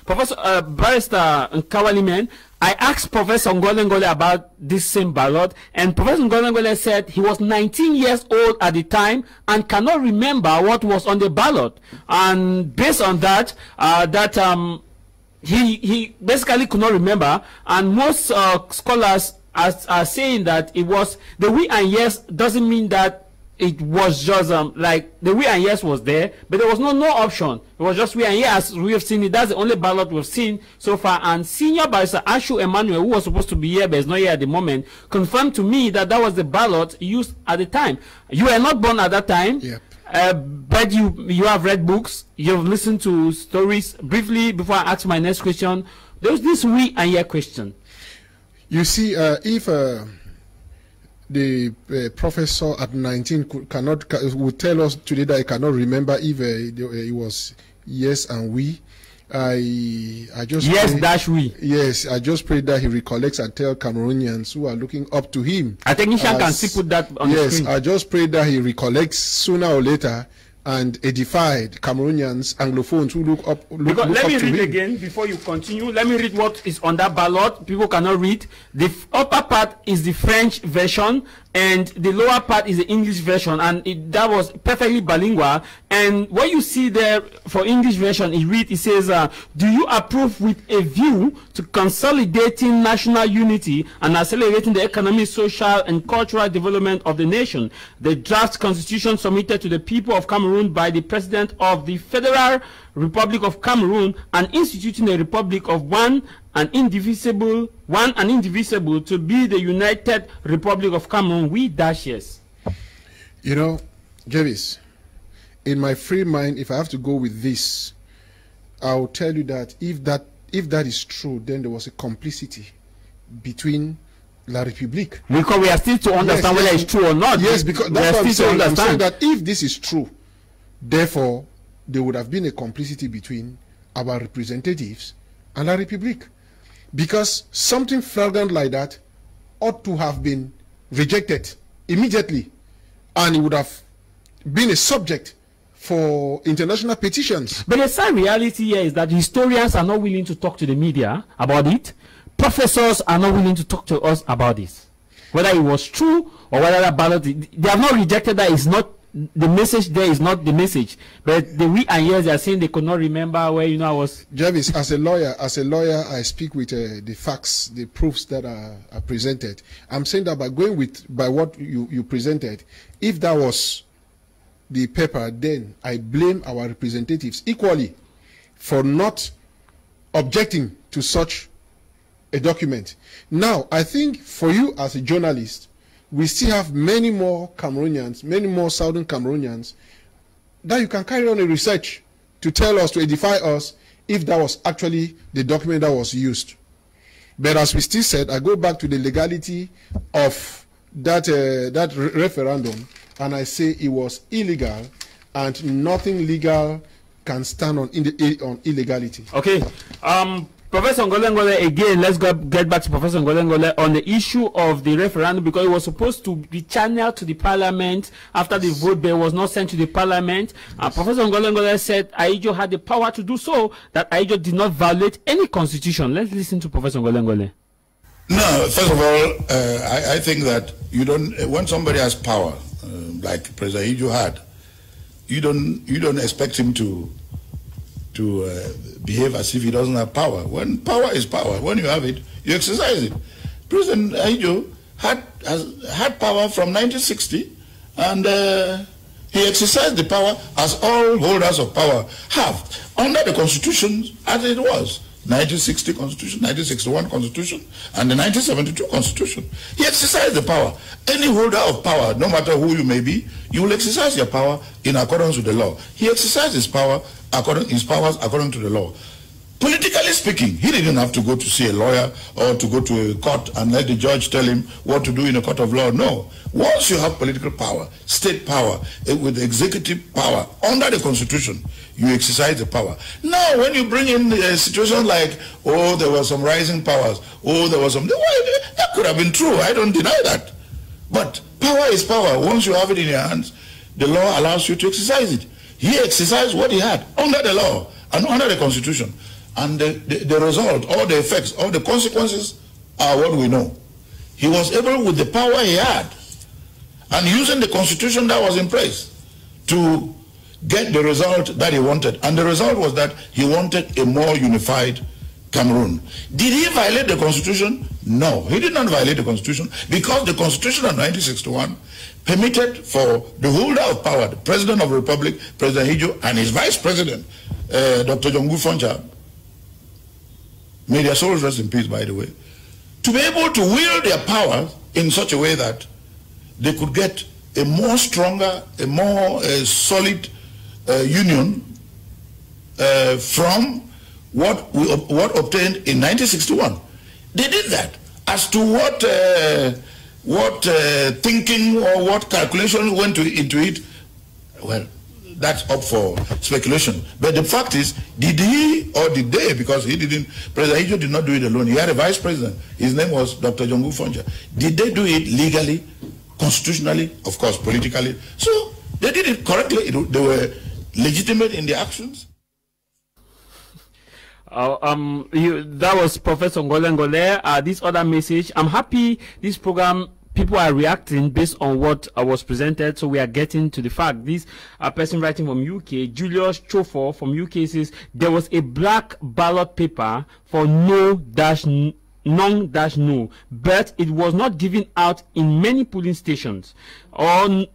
Professor Barrister Nkawalimen, I asked Professor Ngolengole about this same ballot, and Professor Ngolengole said he was 19 years old at the time and cannot remember what was on the ballot. And based on that, he basically could not remember, and most scholars are saying that it was the we and yes doesn't mean that it was just like the we and yes was there, but there was no option. It was just we and yes. We have seen it. That's the only ballot we've seen so far. And Senior Barrister Ashu Emmanuel, who was supposed to be here but is not here at the moment, confirmed to me that that was the ballot used at the time. You were not born at that time. Yep. But you have read books. You've listened to stories. Briefly, before I ask my next question, there's this we and yes question. You see, if the professor at 19 would tell us today that he cannot remember if it was yes and we. I just we. Yes, I just pray that he recollects and tell Cameroonians who are looking up to him. A technician can still put that on the screen. Yes, I just pray that he recollects sooner or later and edified Cameroonians, Anglophones who look up to him. Let me read again before you continue. Let me read what is on that ballot. People cannot read. The upper part is the French version, and the lower part is the English version, and that was perfectly bilingual. And what you see there for English version, it says, do you approve with a view to consolidating national unity and accelerating the economic, social, and cultural development of the nation? The draft constitution submitted to the people of Cameroon by the President of the Federal Republic of Cameroon and instituting a republic of one and indivisible to be the United Republic of Cameroon. We dash yes. You know, Jervis, in my free mind, if I have to go with this, I'll tell you that if that is true, then there was a complicity between La République. Because we are still to understand whether it's true or not. Yes, because that's what I'm saying. I'm saying that if this is true, therefore there would have been a complicity between our representatives and La République. Because something flagrant like that ought to have been rejected immediately, and it would have been a subject for international petitions. But the sad reality here is that historians are not willing to talk to the media about it. Professors are not willing to talk to us about this. Whether it was true or whether that ballot, they have not rejected that. It's not the message there is not the message, but the we and yes, they are saying they could not remember where I was. Jervis, as a lawyer, I speak with the facts, the proofs that are presented. I'm saying that by what you presented, if that was the paper, then I blame our representatives equally for not objecting to such a document. Now, I think for you as a journalist, we still have many more Cameroonians, many more Southern Cameroonians, that you can carry on a research to tell us, to edify us, if that was actually the document that was used. But as we still said, I go back to the legality of that referendum, and I say it was illegal, and nothing legal can stand on illegality. Okay. Professor Ngolengole, again, let's get back to Professor Ngolengole on the issue of the referendum, because it was supposed to be channeled to the parliament after the vote bill was not sent to the parliament. Professor Ngolengole said Ahidjo had the power to do so, that Ahidjo did not violate any constitution. Let's listen to Professor Ngolengole. No, first of all, I think that you don't, when somebody has power, like President Ahidjo had, you don't expect him to behave as if he doesn't have power. When power is power, when you have it, you exercise it. President Ahidjo had power from 1960, and he exercised the power as all holders of power have under the Constitution as it was. 1960 Constitution, 1961 Constitution, and the 1972 Constitution. He exercised the power. Any holder of power, no matter who you may be, you will exercise your power in accordance with the law. He exercised his powers according to the law. Politically speaking, he didn't have to go to see a lawyer or to go to a court and let the judge tell him what to do in a court of law. No. Once you have political power, state power, with executive power under the Constitution, you exercise the power. Now, when you bring in a situation like, oh, there were some rising powers, oh, there was some, that could have been true. I don't deny that. But power is power. Once you have it in your hands, the law allows you to exercise it. He exercised what he had under the law and under the Constitution. And the result, all the effects, all the consequences are what we know. He was able, with the power he had, and using the Constitution that was in place, to get the result that he wanted. And the result was that he wanted a more unified Cameroon. Did he violate the Constitution? No, he did not violate the Constitution, because the Constitution of 1961 permitted for the holder of power, the President of the Republic, President Ahidjo, and his Vice President, Dr. Anglophone, may their souls rest in peace, by the way, to be able to wield their power in such a way that they could get a more stronger, a more solid union from what obtained in 1961. They did that. As to what thinking or what calculation went into it, well, that's up for speculation. But the fact is, did he or did they, because he didn't, President Ahidjo did not do it alone. He had a vice president. His name was Dr. Anglophone. Did they do it legally, constitutionally, of course, politically? So they did it correctly. They were legitimate in their actions. That was Professor Ngolengole. This other message, I'm happy this program, people are reacting based on what was presented, so we are getting to the fact. This person writing from UK, Julius Chofor from UK, says there was a black ballot paper for non-no, but it was not given out in many polling stations, or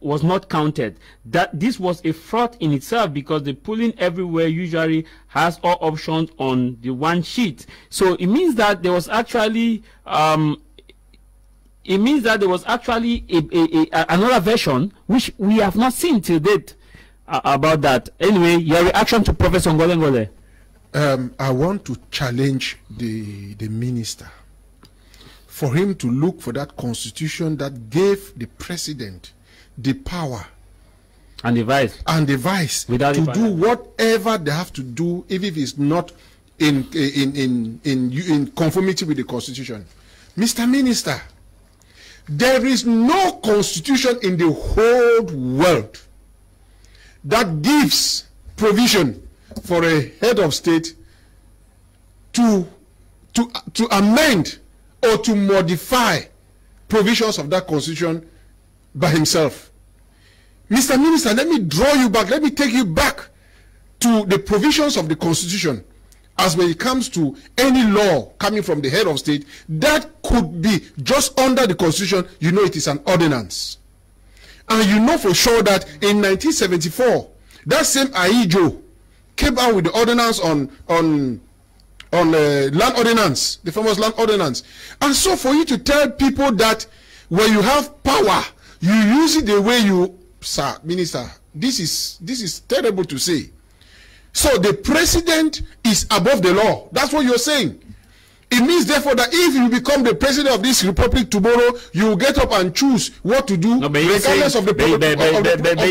was not counted. That this was a fraud in itself, because the polling everywhere usually has all options on the one sheet. So it means that there was actually another version which we have not seen till date about that. Anyway, your reaction to Professor Ngolengole? I want to challenge the minister for him to look for that constitution that gave the president the power and the vice to do whatever they have to do, even if it's not in conformity with the constitution. Mr. Minister, there is no constitution in the whole world that gives provision for a head of state to amend or to modify provisions of that constitution by himself. Mr. Minister, let me draw you back, let me take you back to the provisions of the constitution as when it comes to any law coming from the head of state that could be just under the constitution. You know it is an ordinance. And you know for sure that in 1974, that same Ahidjo came out with the ordinance on land ordinance, the famous land ordinance. And so for you to tell people that when you have power, you use it the way you, sir, minister, this is terrible to say. So the president is above the law. That's what you're saying. It means, therefore, that if you become the president of this republic tomorrow, you will get up and choose what to do, regardless of the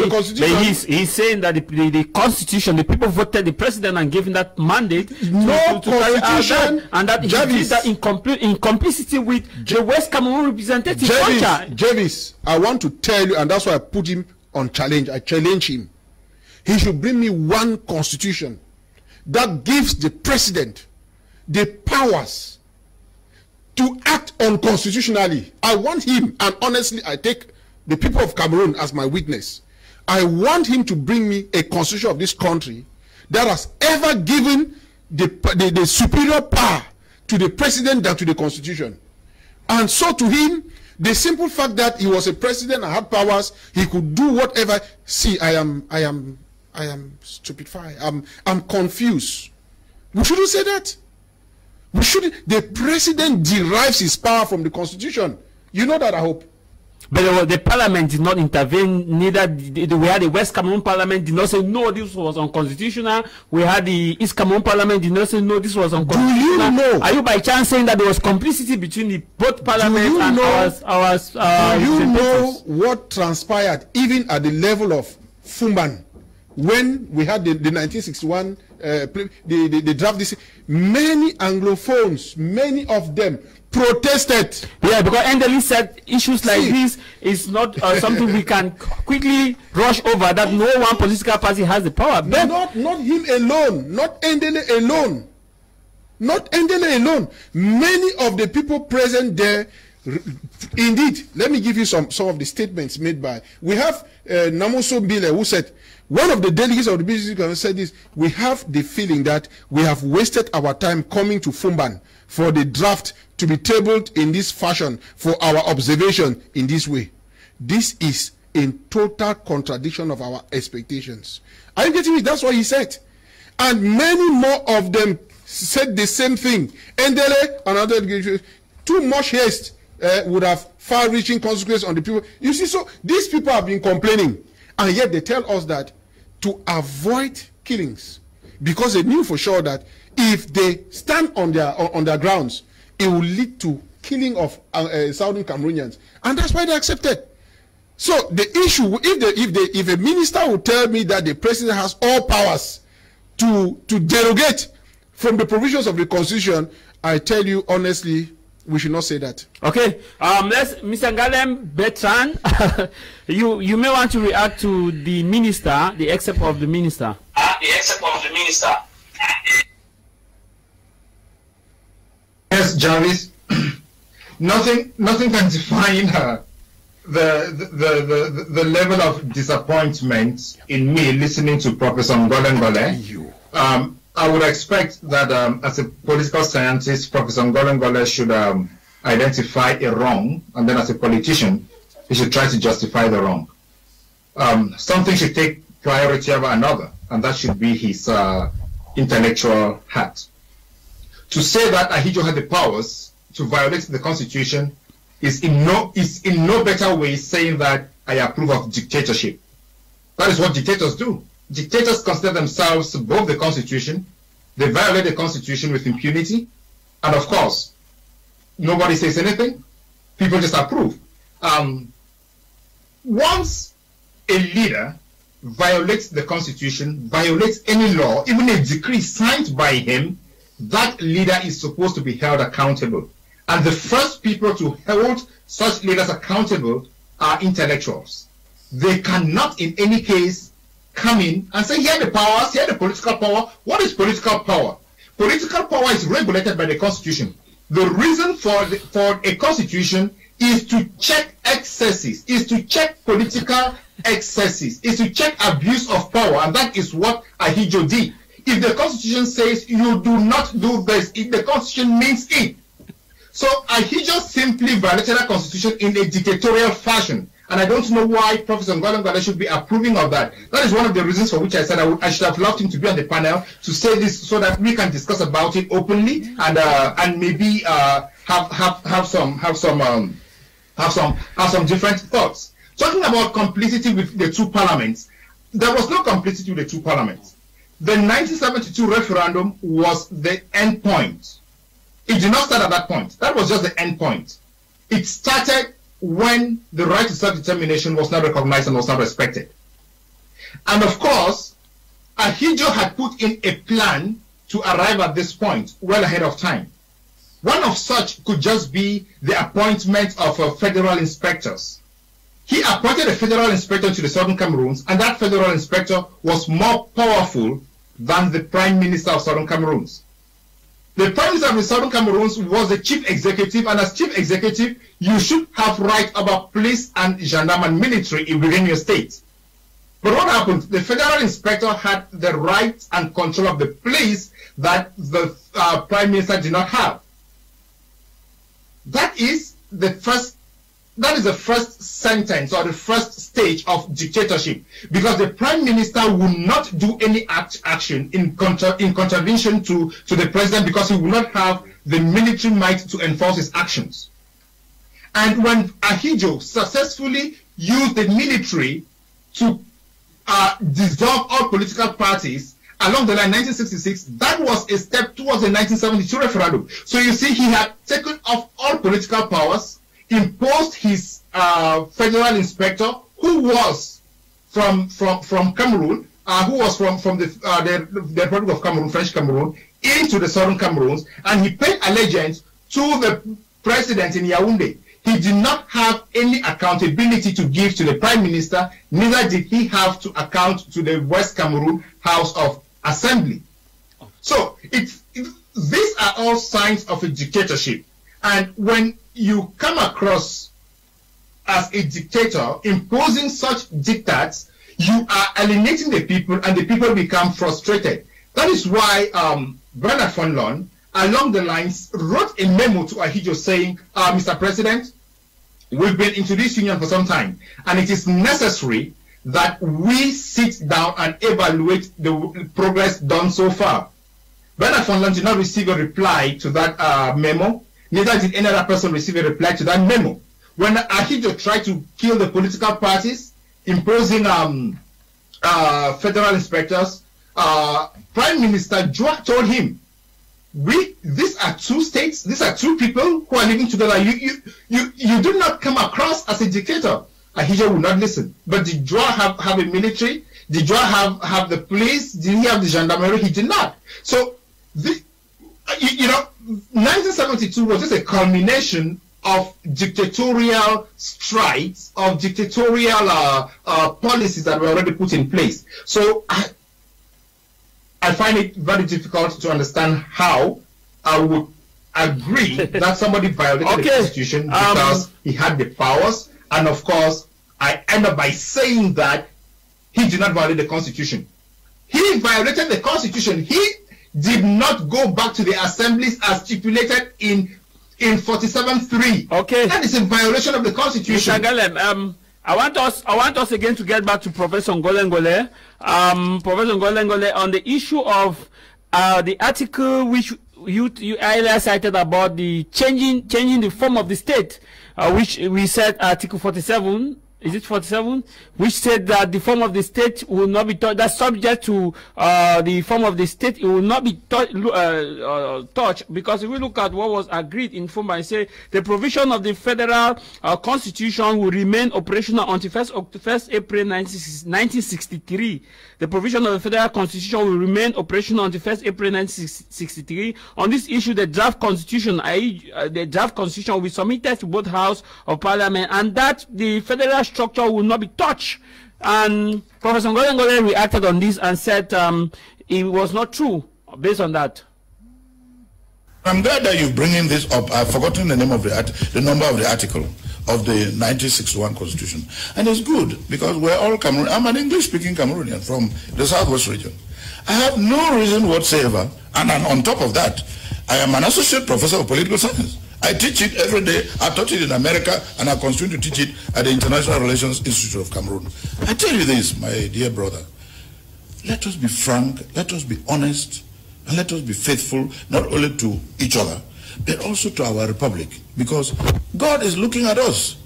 constitution. But he's saying that the constitution, the people voted the president and gave him that mandate no to constitution, and that he did that in complicity with the West Cameroon representative. Jervis, I want to tell you, and that's why I put him on challenge. I challenge him. He should bring me one constitution that gives the president the powers to act unconstitutionally. I want him, and honestly, I take the people of Cameroon as my witness. I want him to bring me a constitution of this country that has ever given the superior power to the president than to the constitution. And so to him, the simple fact that he was a president and had powers, he could do whatever. See, I am stupefied. I'm confused. We shouldn't say that. We should. The president derives his power from the constitution. You know that, I hope. But the parliament did not intervene. Neither we had the West Cameroon parliament did not say no, this was unconstitutional. We had the East Cameroon parliament did not say no, this was unconstitutional. Do you know? Are you by chance saying that there was complicity between the both parliament and our do you know what transpired even at the level of Fumban when we had the 1961 the draft? This many Anglophones, many of them protested. Yeah, because Endeli said issues like this is not something we can quickly rush over, that no one political party has the power. But not him alone, not Endeli alone. Not Endeli alone. Many of the people present there, indeed, let me give you some of the statements made by, we have Namoso Bile, who said, one of the delegates of the business committee said this: we have the feeling that we have wasted our time coming to Fumban for the draft to be tabled in this fashion for our observation in this way. This is in total contradiction of our expectations. Are you getting it? That's what he said. And many more of them said the same thing. Endele and other delegations, too much haste would have far-reaching consequences on the people. You see, so these people have been complaining, and yet they tell us that to avoid killings, because they knew for sure that if they stand on their grounds, it will lead to killing of Southern Cameroonians, and that's why they accepted. So the issue, if a minister would tell me that the president has all powers to derogate from the provisions of the constitution, I tell you honestly, we should not say that. Okay. Let's, Mr. Ngalem Bertrand, you may want to react to the minister, the excerpt of the minister. Yes, Jarvis. nothing can define the level of disappointment in me listening to Professor Ngolengole. I would expect that as a political scientist, Professor Ngolengole should identify a wrong, and then as a politician, he should try to justify the wrong. Something should take priority over another, and that should be his intellectual hat. To say that Ahidjo had the powers to violate the Constitution is in no better way saying that I approve of dictatorship. That is what dictators do. Dictators consider themselves above the Constitution. They violate the Constitution with impunity. And of course, nobody says anything. People just approve. Once a leader violates the Constitution, violates any law, even a decree signed by him, that leader is supposed to be held accountable. And the first people to hold such leaders accountable are intellectuals. They cannot in any case come in and say, here are the powers, here are the political power. What is political power? Political power is regulated by the Constitution. The reason for a Constitution is to check excesses, is to check political excesses, is to check abuse of power, and that is what Ahidjo did. If the Constitution says you do not do this, if the Constitution means it. So Ahidjo simply violated the Constitution in a dictatorial fashion. And I don't know why Professor Ngolengole should be approving of that. That is one of the reasons for which I said I should have loved him to be on the panel to say this, so that we can discuss about it openly and maybe have some different thoughts. Talking about complicity with the two parliaments, there was no complicity with the two parliaments. The 1972 referendum was the end point. It did not start at that point. That was just the end point. It started when the right to self-determination was not recognized and was not respected. And of course, Ahidjo had put in a plan to arrive at this point well ahead of time. One of such could just be the appointment of federal inspectors. He appointed a federal inspector to the Southern Cameroons, and that federal inspector was more powerful than the Prime Minister of Southern Cameroons. The Prime Minister of the Southern Cameroons was the chief executive, and as chief executive, you should have right over police and gendarme and military within your state. But what happened? The federal inspector had the right and control of the police that the Prime Minister did not have. That is the first sentence or the first stage of dictatorship, because the Prime Minister will not do any action in contravention to the president, because he will not have the military might to enforce his actions. And when Ahidjo successfully used the military to dissolve all political parties along the line 1966, that was a step towards the 1972 referendum. So you see, he had taken off all political powers, imposed his federal inspector, who was from Cameroon, who was from the Republic of Cameroon, French Cameroon, into the Southern Cameroons, and he paid allegiance to the president in Yaoundé. He did not have any accountability to give to the Prime Minister, neither did he have to account to the West Cameroon House of Assembly. So these are all signs of a dictatorship. And when you come across as a dictator imposing such diktats, you are alienating the people, and the people become frustrated. That is why Bernard von Loon, along the lines, wrote a memo to Ahidjo saying, Mr. President, we've been into this union for some time, and it is necessary that we sit down and evaluate the progress done so far. Bernard von Loon did not receive a reply to that memo, neither did any other person receive a reply to that memo. When Ahidjo tried to kill the political parties, imposing federal inspectors, Prime Minister Joa told him, these are two states, these are two people who are living together. You do not come across as a dictator. Ahidjo would not listen. But did Joa have a military? Did Joa have the police? Did he have the gendarmerie? He did not. So, 1972 was just a culmination of dictatorial strides, of dictatorial policies that were already put in place. So, I find it very difficult to understand how I would agree that somebody violated the Constitution because he had the powers, and of course, I end up by saying that he did not violate the Constitution. He violated the Constitution. He did not go back to the assemblies as stipulated in 47.3. Okay. That is a violation of the Constitution. Mr. Galem, I want us again to get back to Professor Ngolengole. Professor Ngolengole, on the issue of the article which you earlier cited about the changing the form of the state, which we said Article 47. Is it 47? Which said that the form of the state will not be that's subject to the form of the state. It will not be touched, because if we look at what was agreed in form, I say the provision of the federal constitution will remain operational until 1st April 1963. The provision of the federal constitution will remain operational until 1st April 1963. On this issue, the draft constitution, the draft constitution will be submitted to both House of Parliament, and that the federal structure will not be touched. And Professor Ngolengole reacted on this and said it was not true based on that. I'm glad that you're bringing this up. I've forgotten the name of the number of the article of the 1961 Constitution. And it's good, because we're all Cameroon. I'm an English-speaking Cameroonian from the Southwest region. I have no reason whatsoever, and on top of that, I am an associate professor of political science. I teach it every day. I taught it in America, and I continue to teach it at the International Relations Institute of Cameroon. I tell you this, my dear brother, let us be frank, let us be honest, and let us be faithful, not only to each other, but also to our republic, because God is looking at us.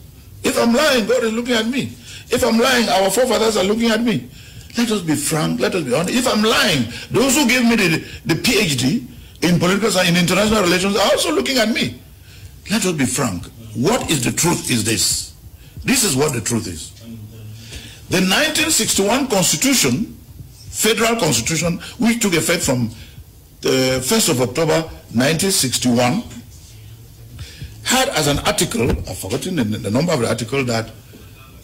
If I'm lying, God is looking at me. If I'm lying, our forefathers are looking at me. Let us be frank, let us be honest. If I'm lying, those who gave me the PhD, in political science, in international relations, are also looking at me. Let us be frank. What is the truth is this. This is what the truth is. The 1961 Constitution, Federal Constitution, which took effect from the 1st of October 1961, had as an article, I've forgotten the number of the article, that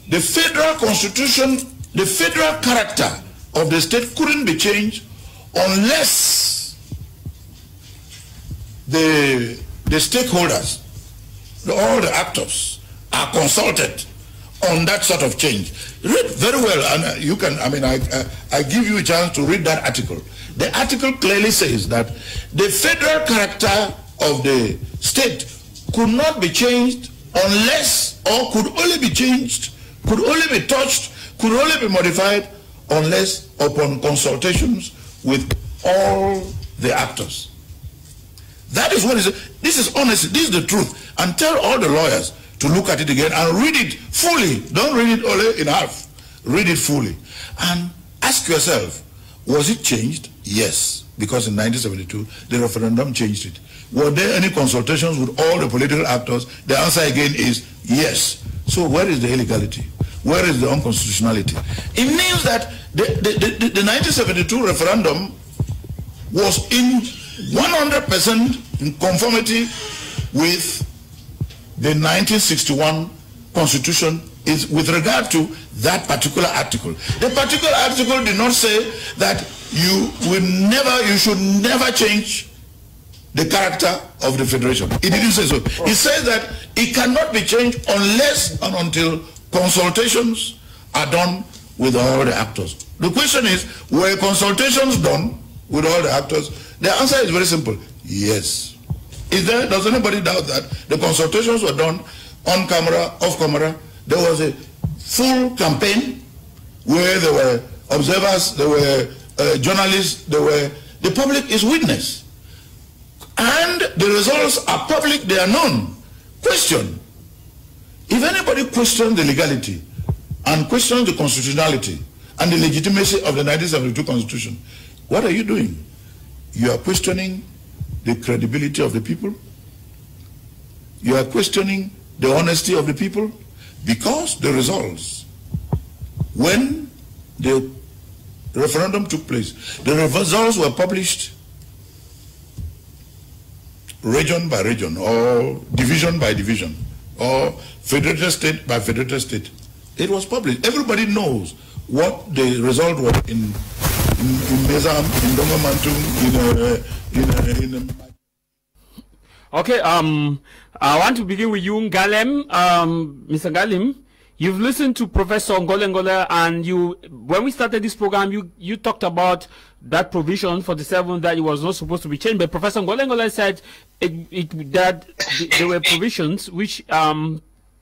the Federal Constitution, the federal character of the state couldn't be changed unless the stakeholders, all the actors are consulted on that sort of change. Read very well, and you can, I mean, I give you a chance to read that article. The article clearly says that the federal character of the state could not be changed unless, or could only be changed, could only be touched, could only be modified unless upon consultations with all the actors. That is what is, this is honesty, this is the truth. And tell all the lawyers to look at it again and read it fully. Don't read it only in half. Read it fully. And ask yourself, was it changed? Yes, because in 1972, the referendum changed it. Were there any consultations with all the political actors? The answer again is yes. So where is the illegality? Where is the unconstitutionality? It means that the 1972 referendum was in 100% in conformity with the 1961 Constitution is with regard to that particular article. The particular article did not say that you should never change the character of the federation. It didn't say so. It says that it cannot be changed unless and until consultations are done with all the actors. The question is, were consultations done with all the actors? The answer is very simple. Yes. Does anybody doubt that the consultations were done on camera, off camera? There was a full campaign where there were observers, there were journalists, the public is witness. And the results are public, they are known. Question. If anybody questions the legality and questions the constitutionality and the legitimacy of the 1972 Constitution, what are you doing? You are questioning the credibility of the people. You are questioning the honesty of the people, because the results, when the referendum took place, the results were published region by region, or division by division, or federated state by federated state. It was published. Everybody knows what the result was in Mezam, in Dongomantung, Okay, I want to begin with you, Ngalem. Mr. Ngalem, you've listened to Professor Ngolengola, and when we started this program, you talked about that provision for the 7 that it was not supposed to be changed. But Professor Ngolengola said that there were provisions which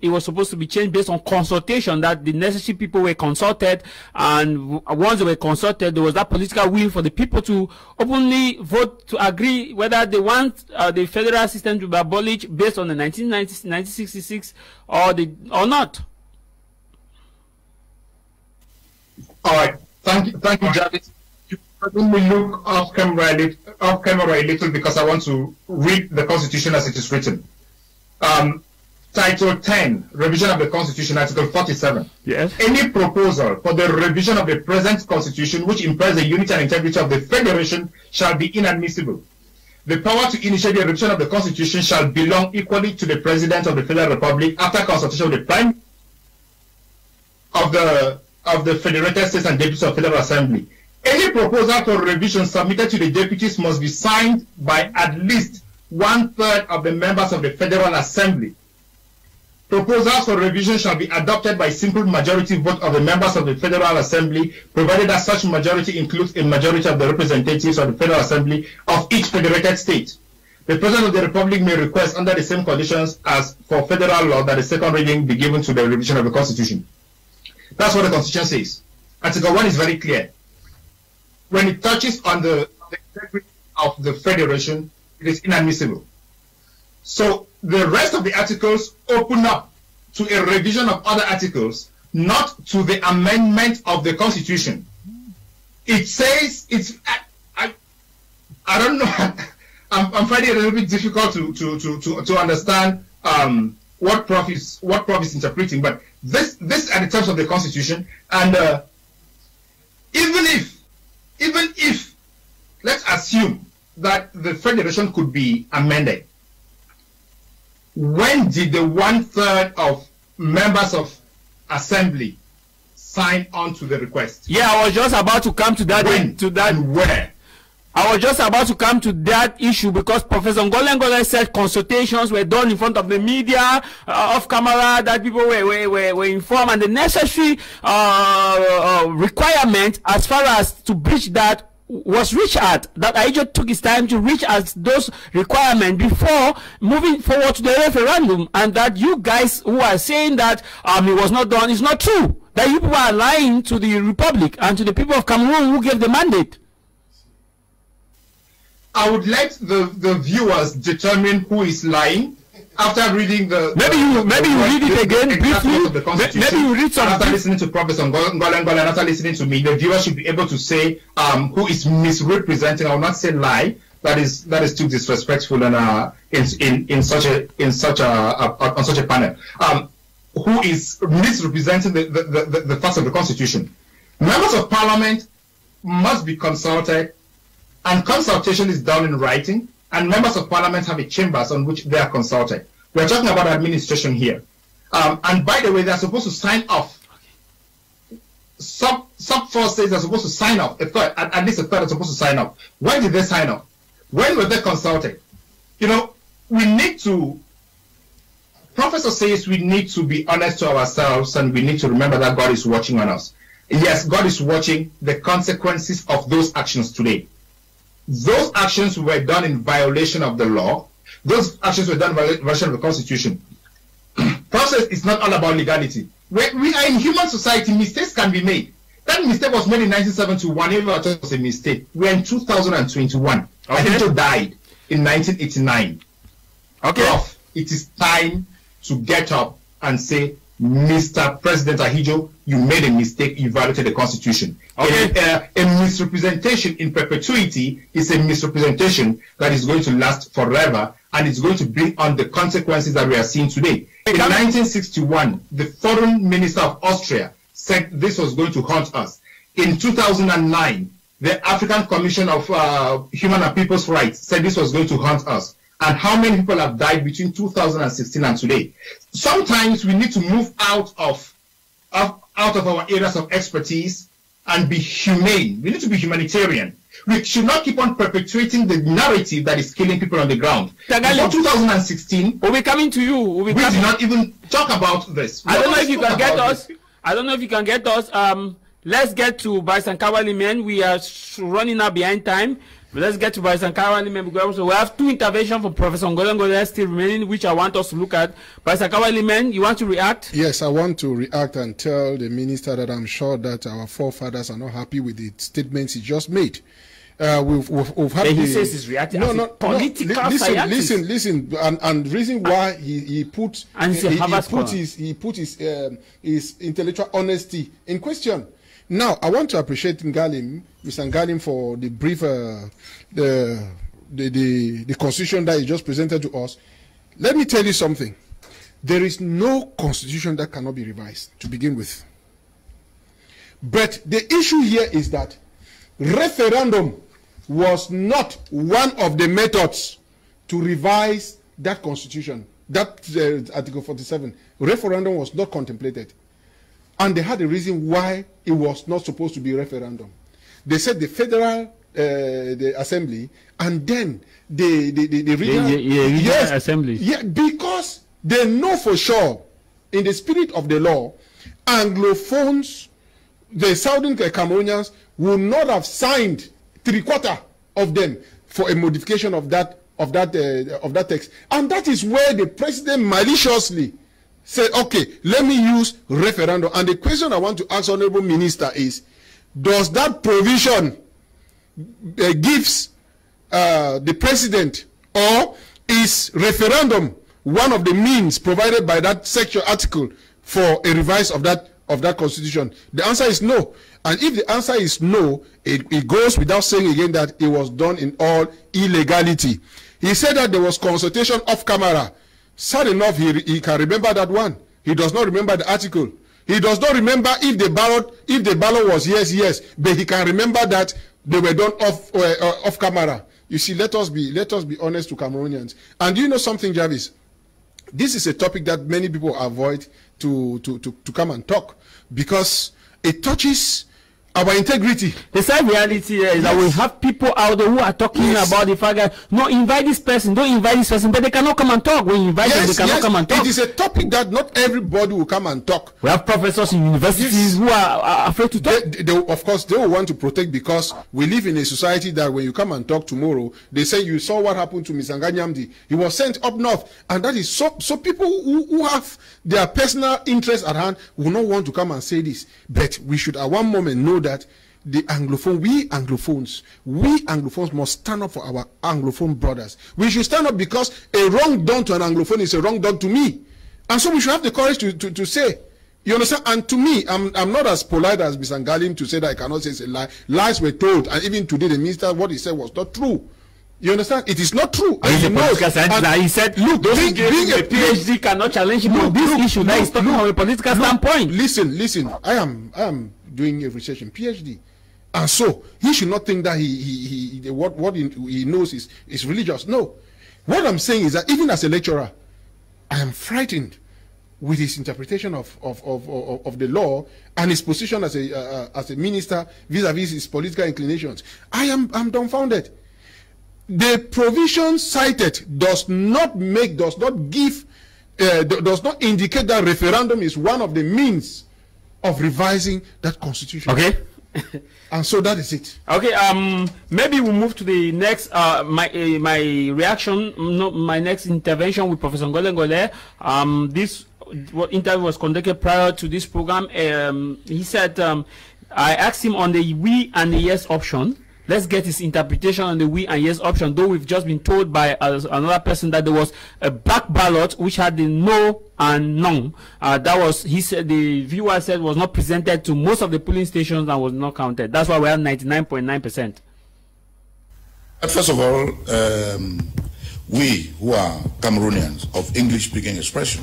it was supposed to be changed based on consultation, that the necessary people were consulted, and once they were consulted, there was that political will for the people to openly vote to agree whether they want the federal system to be abolished based on the 1966 or not. All right. Thank you, Jarvis. Let me look off camera a little, because I want to read the Constitution as it is written. Title 10, Revision of the Constitution, Article 47. Yes. Any proposal for the revision of the present Constitution which impairs the unity and integrity of the Federation shall be inadmissible. The power to initiate the revision of the Constitution shall belong equally to the President of the Federal Republic after consultation with the Prime of the Federated States and Deputies of Federal Assembly. Any proposal for revision submitted to the deputies must be signed by at least 1/3 of the members of the Federal Assembly. Proposals for revision shall be adopted by simple majority vote of the members of the Federal Assembly, provided that such majority includes a majority of the representatives of the Federal Assembly of each federated state. The President of the Republic may request, under the same conditions as for federal law, that a second reading be given to the revision of the Constitution. That's what the Constitution says. Article 1 is very clear. When it touches on the integrity of the Federation, it is inadmissible. So the rest of the articles open up to a revision of other articles, not to the amendment of the Constitution. It says, I don't know, I'm finding it a little bit difficult to understand what Prof is interpreting. But this are the terms of the Constitution, and even if let's assume that the Federation could be amended, when did the 1/3 of members of Assembly sign on to the request? Yeah, I was just about to come to that. When? And where? I was just about to come to that issue because Professor Ngole said consultations were done in front of the media of Cameroun, that people were informed, and the necessary requirement as far as to breach that was reached at. That Ahijo took his time to reach at those requirements before moving forward to the referendum, and that you guys who are saying that it was not done is not true. That you people are lying to the Republic and to the people of Cameroon who gave the mandate. I would let the viewers determine who is lying after reading the. Maybe you read it again briefly. Maybe you read some. After listening to Professor Ngole and after listening to me, the viewers should be able to say who is misrepresenting. I will not say lie. That is too disrespectful and on such a panel. Who is misrepresenting the facts of the Constitution? Members of Parliament must be consulted. And consultation is done in writing, and members of parliament have a chambers on which they are consulted. We are talking about administration here. And by the way, they are supposed to sign off. Sub 4 states are supposed to sign off. At least a third are supposed to sign off. When did they sign off? When were they consulted? You know, we need to, Professor says we need to be honest to ourselves, and we need to remember that God is watching on us. Yes, God is watching the consequences of those actions today. Those actions were done in violation of the law. Those actions were done in violation of the Constitution. Process is not all about legality. We are in human society. Mistakes can be made. That mistake was made in 1971. Even though it was a mistake. We are in 2021. Okay. Ahijo died in 1989. Okay. Prof, it is time to get up and say, Mr. President Ahijo, you made a mistake, you violated the Constitution. Okay. A misrepresentation in perpetuity is a misrepresentation that is going to last forever, and it's going to bring on the consequences that we are seeing today. In 1961, the Foreign Minister of Austria said this was going to haunt us. In 2009, the African Commission of Human and People's Rights said this was going to haunt us. And how many people have died between 2016 and today? Sometimes we need to move out of our areas of expertise and be humane. We need to be humanitarian. We should not keep on perpetuating the narrative that is killing people on the ground. In 2016, we'll be coming to you. We did not even talk about this. I don't know if you can get us. I don't know if you can get us. Let's get to Barisan men. We are running out behind time. But let's get to Barisan Limen, because we have two interventions from Professor Ngole still remaining, which I want us to look at. Barisan Limen, you want to react? Yes, I want to react and tell the minister that I'm sure that our forefathers are not happy with the statements he just made. We've had he says he's reacting. No, political listen, and the reason why he put his intellectual honesty in question. Now, I want to appreciate Mr. Ngalim, for the brief, the constitution that he just presented to us. Let me tell you something. There is no constitution that cannot be revised, to begin with. But the issue here is that referendum was not one of the methods to revise that constitution, that Article 47. Referendum was not contemplated. And they had a reason why it was not supposed to be a referendum. They said the federal the assembly, and then the regional assembly. Yeah, because they know for sure, in the spirit of the law, Anglophones, the Southern Cameroonians, will not have signed 3/4 of them for a modification of that text, and that is where the president maliciously said, okay, let me use referendum. And the question I want to ask Honorable Minister is, does that provision gives the president, or is referendum one of the means provided by that section article for a revise of that constitution? The answer is no. And if the answer is no, it goes without saying again that it was done in all illegality. He said that there was consultation off camera. Sad enough, he can remember that one. He does not remember the article. He does not remember if the ballot was yes, but he can remember that they were done off camera. You see, let us be honest to Cameroonians. And do you know something, Jarvis? This is a topic that many people avoid to come and talk because it touches our integrity. The sad reality is that we have people out there who are talking about the fact that no, invite this person, don't invite this person, but they cannot come and talk. When you invite them, they cannot come and talk. It is a topic that not everybody will come and talk. We have professors in universities who are afraid to talk. Of course, they will want to protect because we live in a society that when you come and talk tomorrow, they say you saw what happened to Mr. Nganyamdi. He was sent up north, and that is so people who have their personal interests at hand will not want to come and say this. But we should at one moment know that the Anglophone, we Anglophones must stand up for our Anglophone brothers. We should stand up because a wrong done to an Anglophone is a wrong done to me. And so we should have the courage to say, you understand? And to me, I'm not as polite as Mr. Ngalim to say that I cannot say it's a lie. Lies were told, and even today the minister, what he said was not true. You understand? It is not true. And he said, look, being a PhD cannot challenge him on this issue. That is talking from a political standpoint. Listen. I am doing a research in PhD. And so he should not think that what he knows is religious. No. What I'm saying is that even as a lecturer, I am frightened with his interpretation of the law and his position as a minister vis-a-vis his political inclinations. I'm dumbfounded. The provision cited does not indicate that referendum is one of the means of revising that constitution. Okay. And so that is it. Okay. Maybe we'll move to the next. My reaction. No, my next intervention with Professor Ngole. This interview was conducted prior to this program. He said I asked him on the we and the yes option. Let's get his interpretation on the we and yes option, though we've just been told by another person that there was a back ballot which had the no and none. That was, he said, the viewer said was not presented to most of the polling stations and was not counted. That's why we have 99.9%. First of all, we who are Cameroonians of English-speaking expression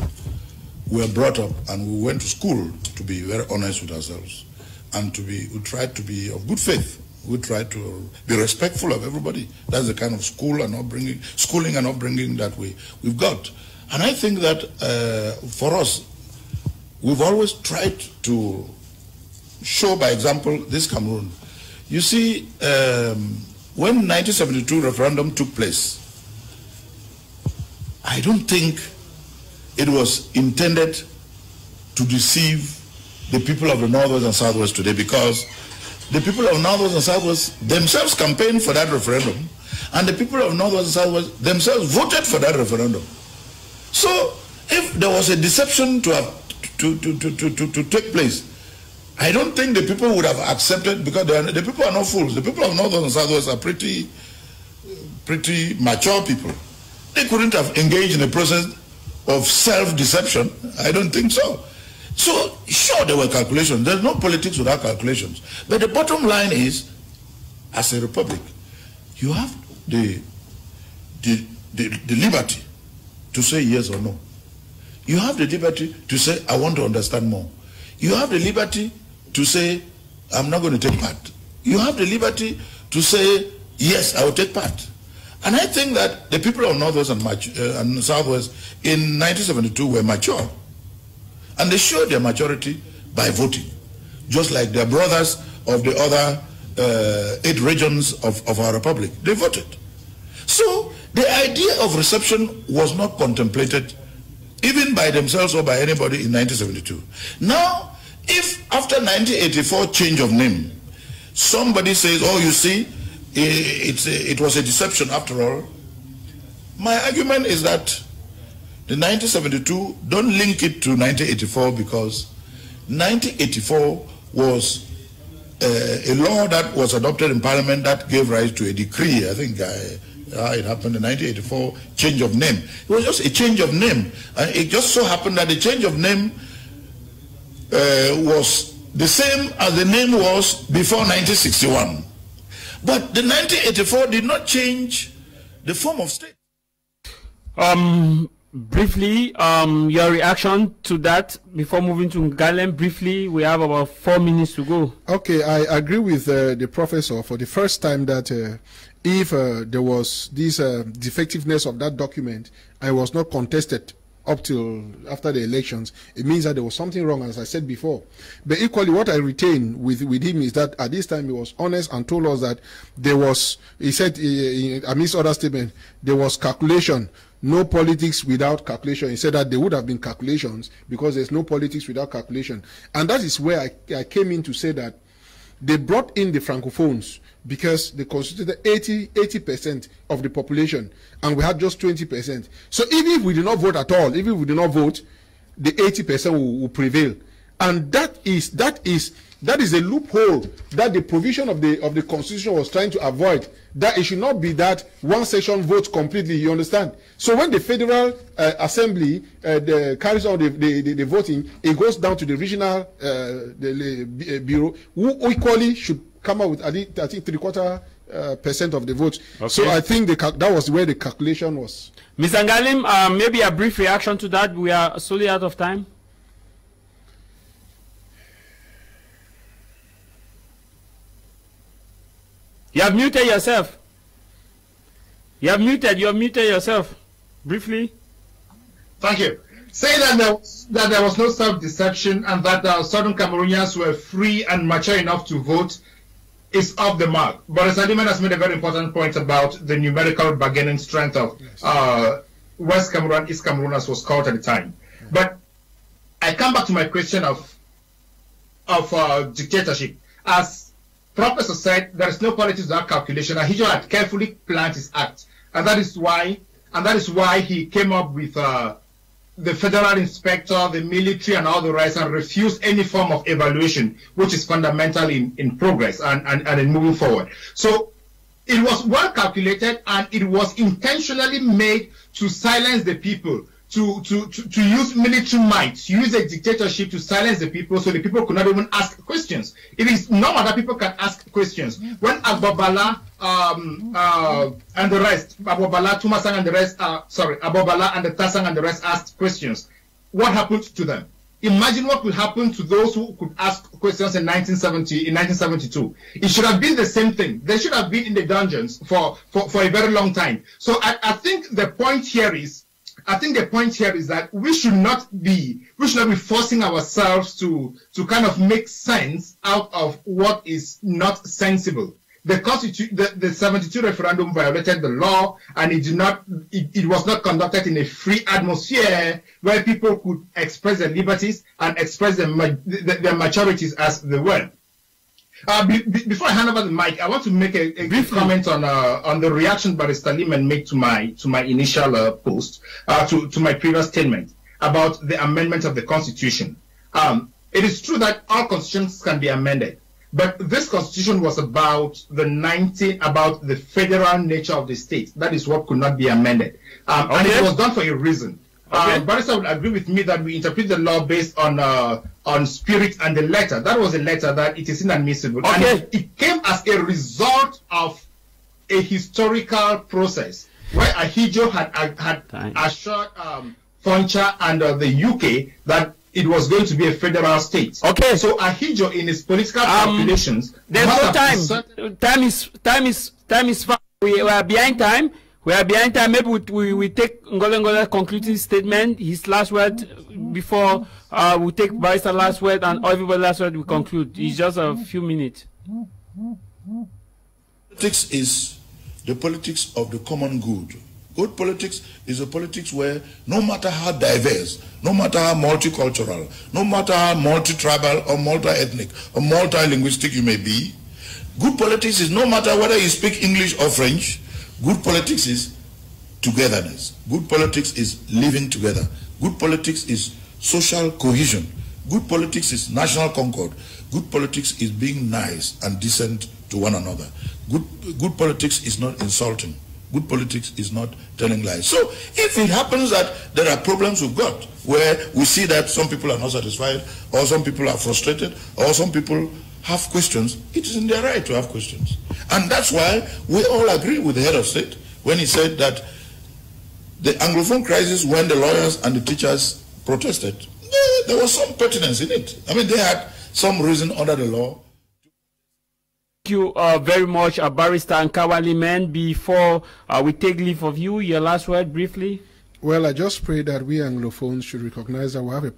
were brought up and we went to school to be very honest with ourselves and we tried to be of good faith. We try to be respectful of everybody. That's the kind of schooling and upbringing that we've got. And I think that for us, we've always tried to show by example this Cameroon. You see, when 1972 referendum took place, I don't think it was intended to deceive the people of the Northwest and Southwest today, because the people of Northwest and Southwest themselves campaigned for that referendum, and the people of Northwest and Southwest themselves voted for that referendum. So, if there was a deception to take place, I don't think the people would have accepted, because the people are not fools. The people of Northwest and Southwest are pretty mature people. They couldn't have engaged in a process of self-deception. I don't think so. So, sure, there were calculations. There's no politics without calculations. But the bottom line is, as a republic, you have the liberty to say yes or no. You have the liberty to say, I want to understand more. You have the liberty to say, I'm not going to take part. You have the liberty to say, yes, I will take part. And I think that the people of Northwest and Southwest in 1972 were mature. And they showed their maturity by voting, just like their brothers of the other 8 regions of our republic. They voted. So the idea of reception was not contemplated even by themselves or by anybody in 1972. Now, if after 1984 change of name, somebody says, oh, you see, it was a deception after all, my argument is that the 1972, don't link it to 1984, because 1984 was a law that was adopted in Parliament that gave rise to a decree. I think it happened in 1984, change of name. It was just a change of name. And it just so happened that the change of name was the same as the name was before 1961. But the 1984 did not change the form of state. Briefly, your reaction to that before moving to Ngalen. Briefly, we have about 4 minutes to go. Okay, I agree with the professor for the first time that if there was this defectiveness of that document, I was not contested up till after the elections, it means that there was something wrong, as I said before. But equally, what I retain with him is that at this time he was honest and told us that there was, he said, amidst other statements, there was calculation, no politics without calculation. He said that there would have been calculations because there's no politics without calculation. And that is where I came in to say that they brought in the Francophones because they constituted 80% of the population, and we had just 20%. So even if we did not vote at all, even if we did not vote, the 80% will prevail. And that is a loophole that the provision of the Constitution was trying to avoid. That it should not be that one section votes completely, you understand? So when the Federal Assembly carries out the voting, it goes down to the regional bureau, who equally should come out with, I think 3/4% of the votes. Okay. So I think that was where the calculation was. Mr. Ngalim, maybe a brief reaction to that. We are slowly out of time. You have muted yourself. You have muted yourself. Briefly. Thank you. Say that there was no self-deception and that Southern Cameroonians were free and mature enough to vote is off the mark. But Saliman has made a very important point about the numerical bargaining strength of West Cameroon, East Cameroon, as was called at the time. But I come back to my question of dictatorship. As Professor said, there is no politics without calculation. Ahijo had carefully planned his act, and that is why he came up with the federal inspector, the military, and all the rest, and refused any form of evaluation, which is fundamental in progress and in moving forward. So it was well calculated, and it was intentionally made to silence the people, to use military might, to use a dictatorship to silence the people, so the people could not even ask questions. It is normal that people can ask questions. When Agbobala and the rest, Agbobala, Tumasang and the rest, Agbobala and the Tasang and the rest asked questions, what happened to them? Imagine what would happen to those who could ask questions in 1972. It should have been the same thing. They should have been in the dungeons for a very long time. So I think the point here is that we should not be forcing ourselves to kind of make sense out of what is not sensible. The 72 referendum violated the law, and it was not conducted in a free atmosphere where people could express their liberties and express their maturities as they were. Before I hand over the mic, I want to make a brief comment on the reaction Barrister Lehman made to my initial post, to my previous statement about the amendment of the Constitution. It is true that all constitutions can be amended, but this Constitution was about the federal nature of the state. That is what could not be amended, and it was done for a reason. Barrister would agree with me that we interpret the law based on spirit and the letter. That was a letter that it is inadmissible. And it came as a result of a historical process where Ahijo had assured Foncha and the UK that it was going to be a federal state. Okay. So Ahijo, in his political calculations, there's no time. Time is far. We are behind time. We are behind time. Maybe we take Ngola's concluding statement, his last word, before we take Barrister's last word and everybody's last word. We conclude. It's just a few minutes. Politics is the politics of the common good. Good politics is a politics where no matter how diverse, no matter how multicultural, no matter how multi-tribal or multi-ethnic or multi-linguistic you may be, good politics is no matter whether you speak English or French. Good politics is togetherness. Good politics is living together. Good politics is social cohesion. Good politics is national concord. Good politics is being nice and decent to one another. Good politics is not insulting. Good politics is not telling lies. So if it happens that there are problems we've got, where we see that some people are not satisfied, or some people are frustrated, or some people have questions, it is in their right to have questions. And that's why we all agree with the head of state when he said that the Anglophone crisis, when the lawyers and the teachers protested, there was some pertinence in it. I mean, they had some reason under the law. Thank you very much, Barrister Nkawalimen. Before we take leave of you, your last word briefly. Well, I just pray that we Anglophones should recognize that we have a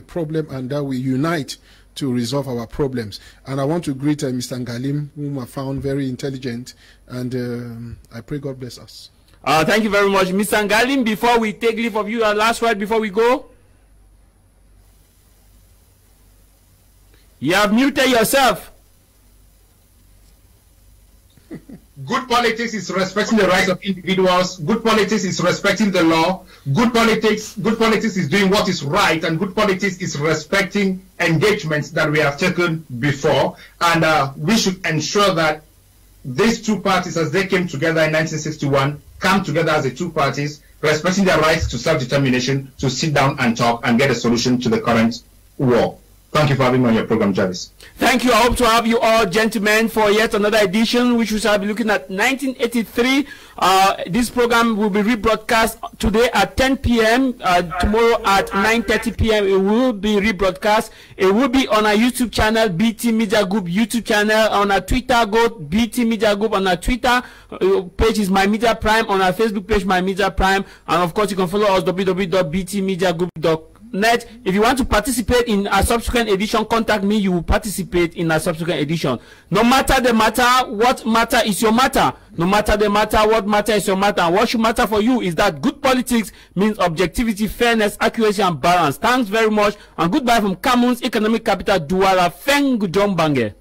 problem and that we unite to resolve our problems. And I want to greet Mr. Ngalim, whom I found very intelligent, and I pray God bless us. Thank you very much, Mr. Ngalim. Before we take leave of you, your last word before we go. You have muted yourself. Good politics is respecting the rights of individuals. Good politics is respecting the law. Good politics is doing what is right, and good politics is respecting engagements that we have taken before. And we should ensure that these two parties, as they came together in 1961, come together as the two parties, respecting their rights to self-determination, to sit down and talk and get a solution to the current war. Thank you for having me on your program, Jarvis. Thank you. I hope to have you all, gentlemen, for yet another edition, which we shall be looking at 1983. This program will be rebroadcast today at 10 p.m. Tomorrow at 9:30 p.m. It will be rebroadcast. It will be on our YouTube channel, BT Media Group YouTube channel. On our Twitter, go BT Media Group. On our Twitter page is My Media Prime. On our Facebook page, My Media Prime. And of course, you can follow us www.btmediagroup.com. If you want to participate in a subsequent edition, contact me. You will participate in a subsequent edition. No matter the matter, what matter is your matter. No matter the matter, what matter is your matter. And what should matter for you is that good politics means objectivity, fairness, accuracy, and balance. Thanks very much, and goodbye from Cameroon's economic capital, Douala. Feng Gujombange.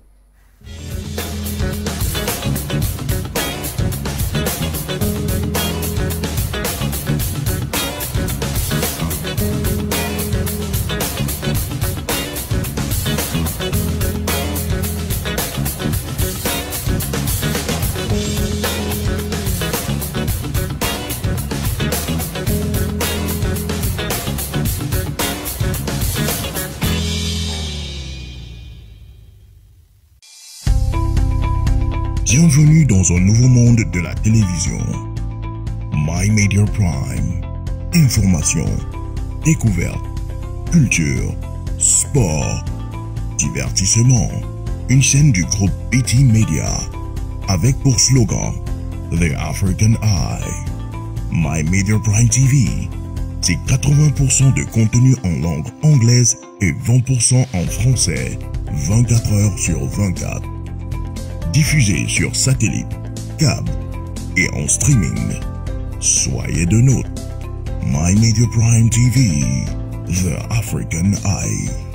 Bienvenue dans un nouveau monde de la télévision. My Media Prime. Information, découverte, culture, sport, divertissement. Une chaîne du groupe BT Media avec pour slogan The African Eye. My Media Prime TV, c'est 80% de contenu en langue anglaise et 20% en français, 24 heures sur 24. Diffusé sur satellite, câble et en streaming. Soyez de nôtres. My Media Prime TV, The African Eye.